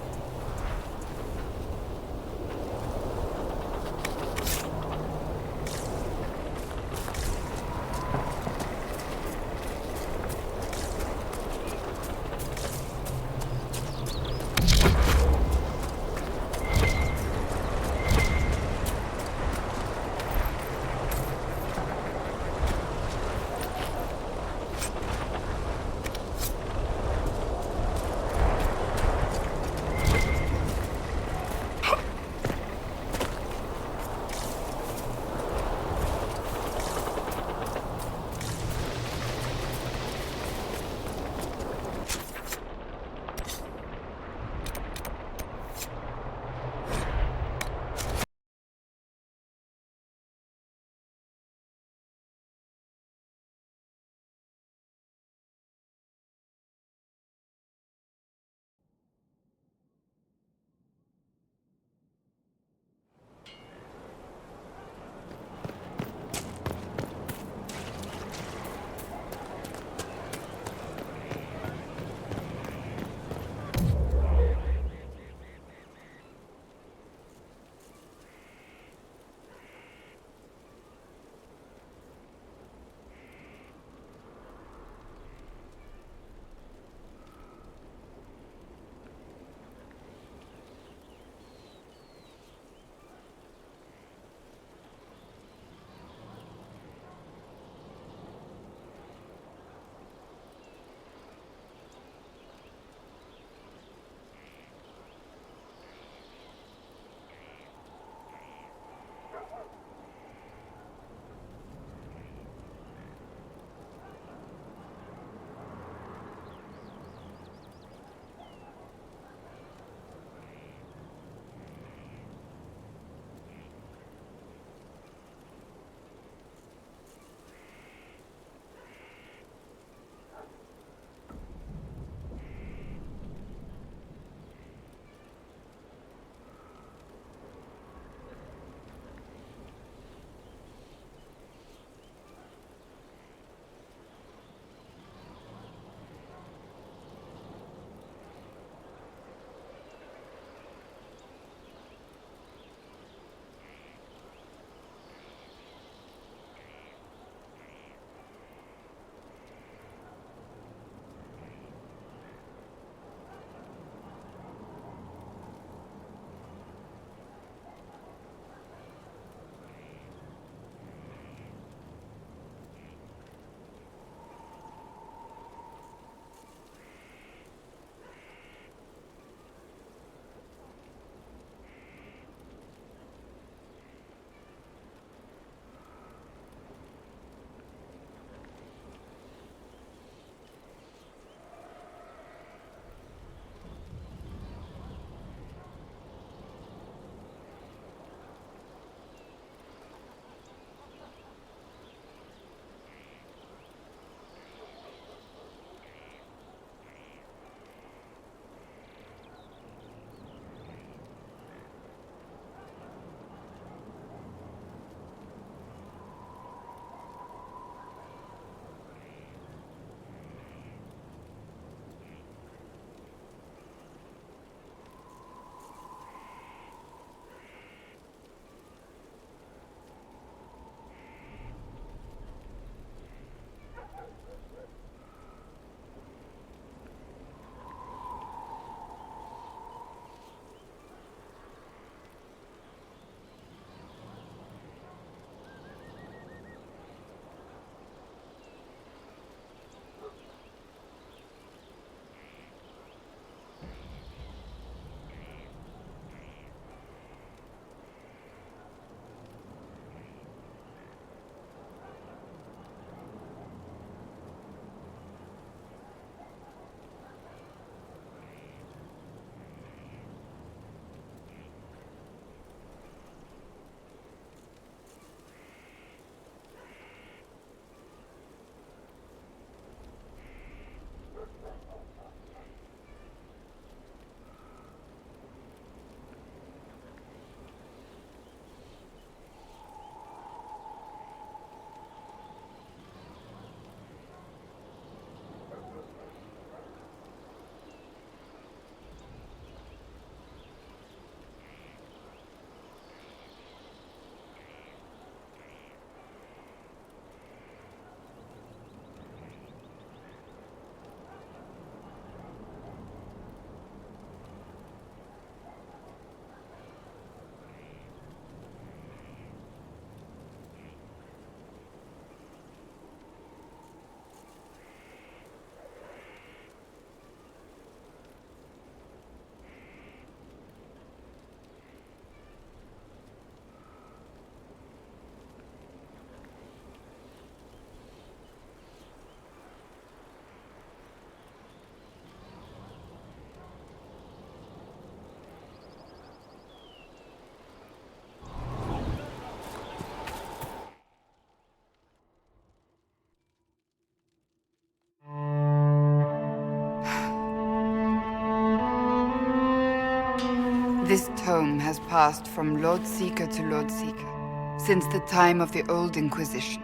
This tome has passed from Lord Seeker to Lord Seeker since the time of the old Inquisition.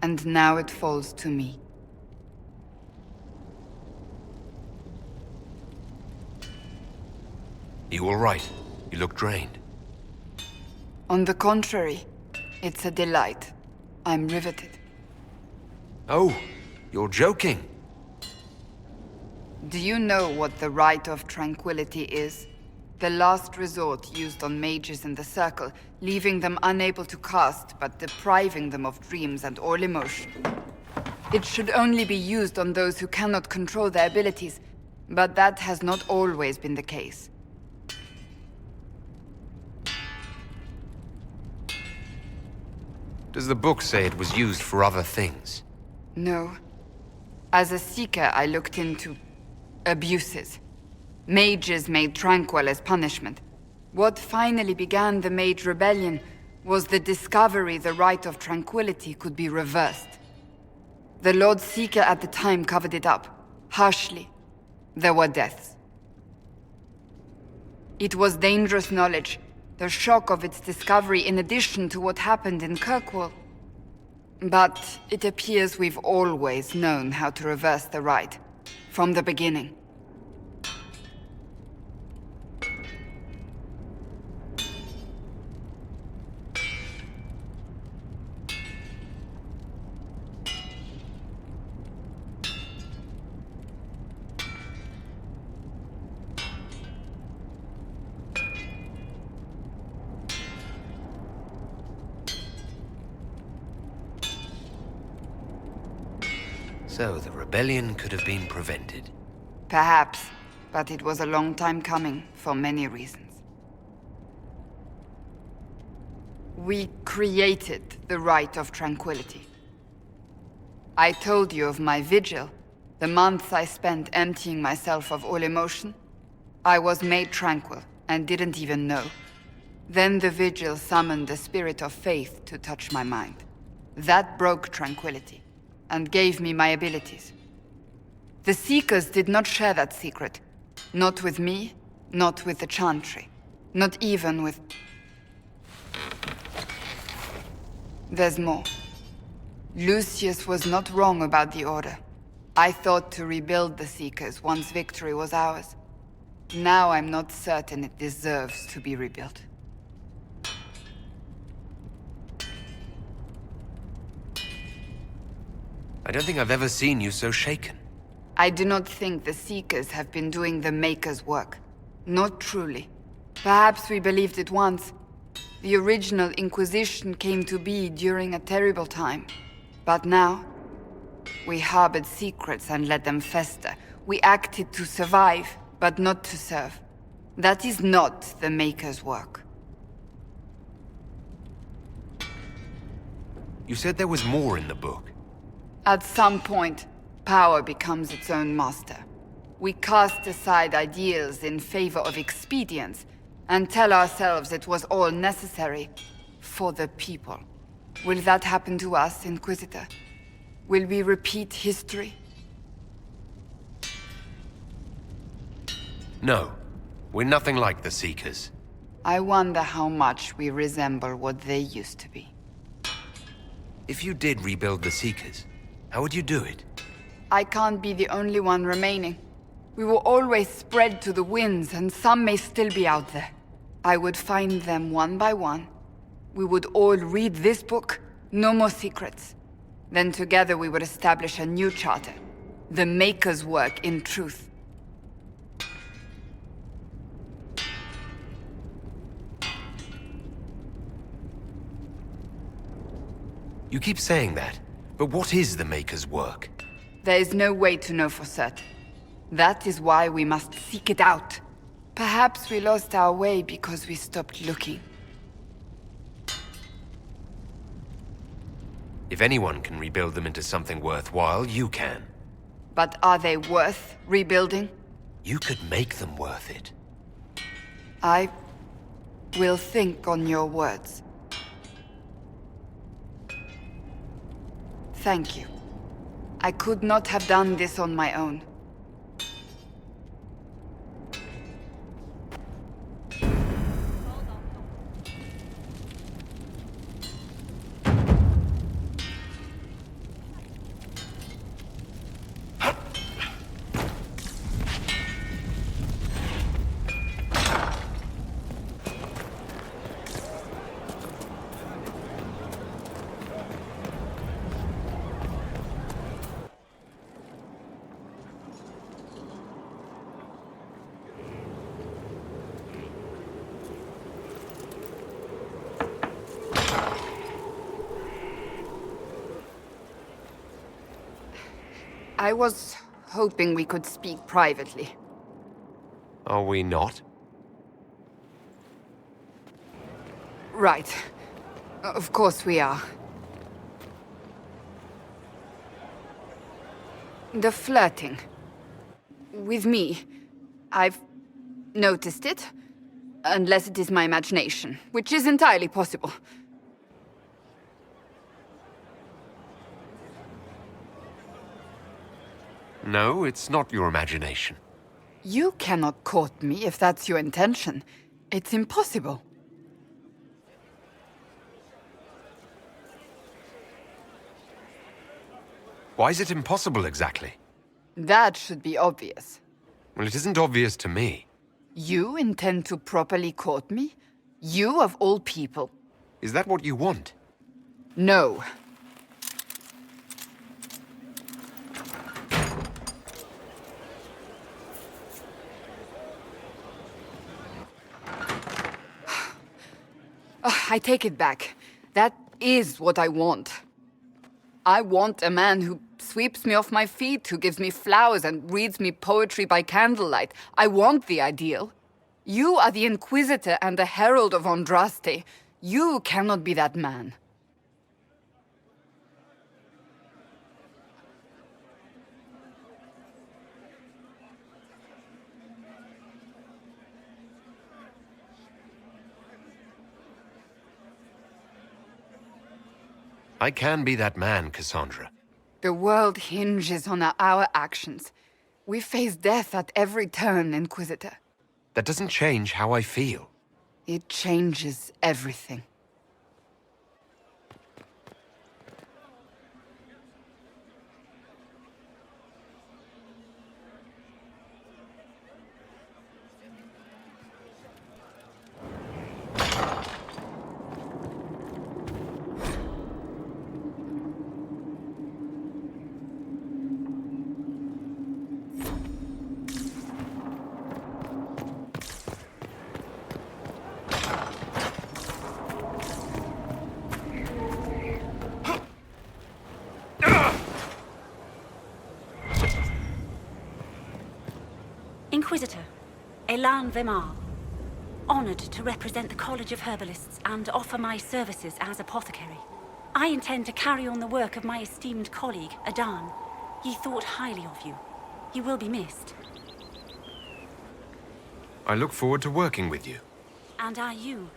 And now it falls to me. You all right? You look drained. On the contrary, it's a delight. I'm riveted. Oh, you're joking. Do you know what the Rite of Tranquility is? The last resort used on mages in the Circle, leaving them unable to cast, but depriving them of dreams and all emotion. It should only be used on those who cannot control their abilities, but that has not always been the case. Does the book say it was used for other things? No. As a Seeker, I looked into abuses. Mages made Tranquil as punishment. What finally began the Mage Rebellion was the discovery the Rite of Tranquility could be reversed. The Lord Seeker at the time covered it up, harshly. There were deaths. It was dangerous knowledge, the shock of its discovery in addition to what happened in Kirkwall. But it appears we've always known how to reverse the Rite, from the beginning. So the rebellion could have been prevented. Perhaps, but it was a long time coming, for many reasons. We created the Rite of Tranquility. I told you of my vigil, the months I spent emptying myself of all emotion. I was made tranquil, and didn't even know. Then the vigil summoned the spirit of faith to touch my mind. That broke tranquility, and gave me my abilities. The Seekers did not share that secret. Not with me, not with the Chantry. Not even with... There's more. Lucius was not wrong about the Order. I thought to rebuild the Seekers once victory was ours. Now I'm not certain it deserves to be rebuilt. I don't think I've ever seen you so shaken. I do not think the Seekers have been doing the Maker's work. Not truly. Perhaps we believed it once. The original Inquisition came to be during a terrible time. But now, we harbored secrets and let them fester. We acted to survive, but not to serve. That is not the Maker's work. You said there was more in the book. At some point, power becomes its own master. We cast aside ideals in favor of expedience, and tell ourselves it was all necessary for the people. Will that happen to us, Inquisitor? Will we repeat history? No. We're nothing like the Seekers. I wonder how much we resemble what they used to be. If you did rebuild the Seekers, how would you do it? I can't be the only one remaining. We will always spread to the winds, and some may still be out there. I would find them one by one. We would all read this book, no more secrets. Then together we would establish a new charter. The Maker's work in truth. You keep saying that, but what is the Maker's work? There is no way to know for certain. That is why we must seek it out. Perhaps we lost our way because we stopped looking. If anyone can rebuild them into something worthwhile, you can. But are they worth rebuilding? You could make them worth it. I will think on your words. Thank you. I could not have done this on my own. I was hoping we could speak privately. Are we not? Right. Of course we are. The flirting. With me. I've noticed it. Unless it is my imagination, which is entirely possible. No, it's not your imagination. You cannot court me if that's your intention. It's impossible. Why is it impossible exactly? That should be obvious. Well, it isn't obvious to me. You intend to properly court me? You of all people? Is that what you want? No. I take it back. That is what I want. I want a man who sweeps me off my feet, who gives me flowers and reads me poetry by candlelight. I want the ideal. You are the Inquisitor and the Herald of Andraste. You cannot be that man. I can be that man, Cassandra. The world hinges on our actions. We face death at every turn, Inquisitor. That doesn't change how I feel. It changes everything. Inquisitor, Elan Vemar. Honored to represent the College of Herbalists and offer my services as apothecary. I intend to carry on the work of my esteemed colleague, Adan. He thought highly of you. You will be missed. I look forward to working with you. And are you?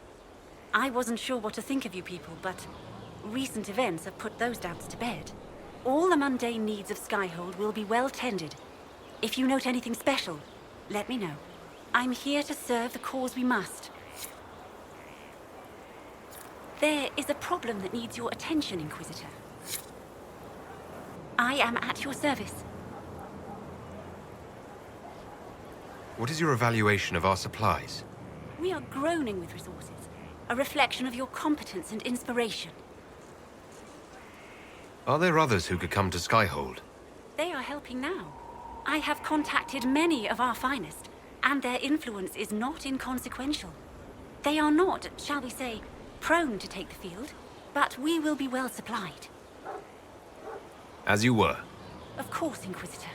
I wasn't sure what to think of you people, but recent events have put those doubts to bed. All the mundane needs of Skyhold will be well tended. If you note anything special, let me know. I'm here to serve the cause we must. There is a problem that needs your attention, Inquisitor. I am at your service. What is your evaluation of our supplies? We are groaning with resources, a reflection of your competence and inspiration. Are there others who could come to Skyhold? They are helping now. I have contacted many of our finest, and their influence is not inconsequential. They are not, shall we say, prone to take the field, but we will be well supplied. As you were. Of course, Inquisitor.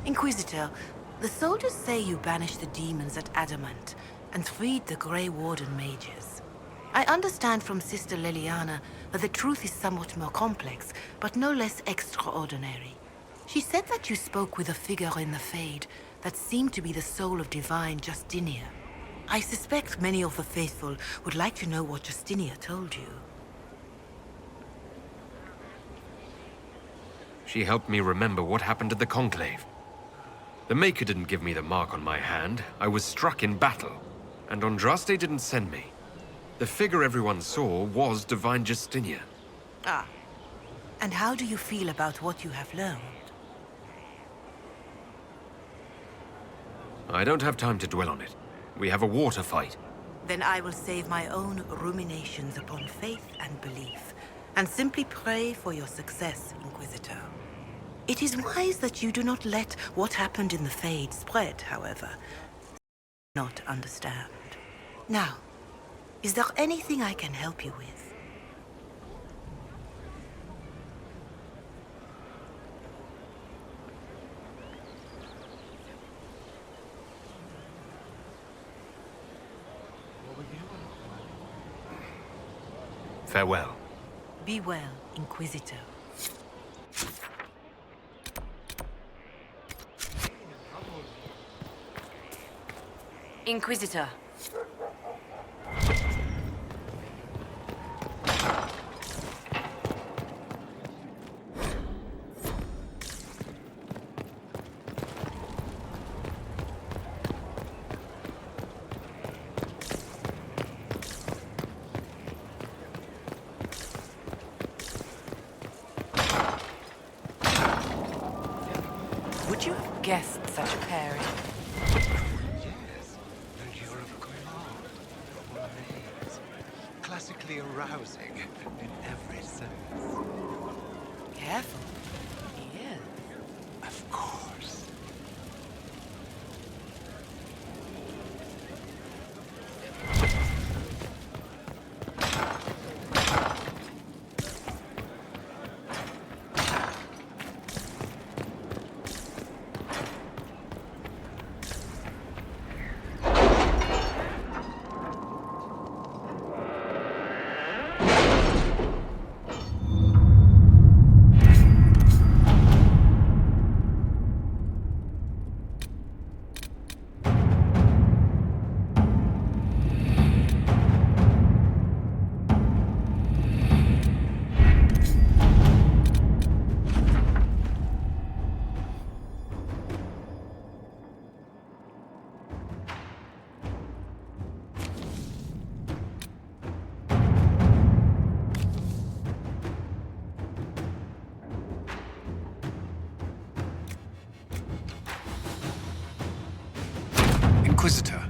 Inquisitor, the soldiers say you banished the demons at Adamant and freed the Grey Warden mages. I understand from Sister Liliana that the truth is somewhat more complex, but no less extraordinary. She said that you spoke with a figure in the Fade that seemed to be the soul of divine Justinia. I suspect many of the faithful would like to know what Justinia told you. She helped me remember what happened at the Conclave. The Maker didn't give me the mark on my hand. I was struck in battle. And Andraste didn't send me. The figure everyone saw was Divine Justinia. Ah. And how do you feel about what you have learned? I don't have time to dwell on it. We have a war to fight. Then I will save my own ruminations upon faith and belief, and simply pray for your success, Inquisitor. It is wise that you do not let what happened in the Fade spread, however. Not understand. Now, is there anything I can help you with? Farewell. Be well, Inquisitor. Inquisitor. Would you have guessed such a pairing? Yes, the lure of Gourmand. Amaze. Classically arousing in every sense. Careful. Yeah. Of course. Inquisitor,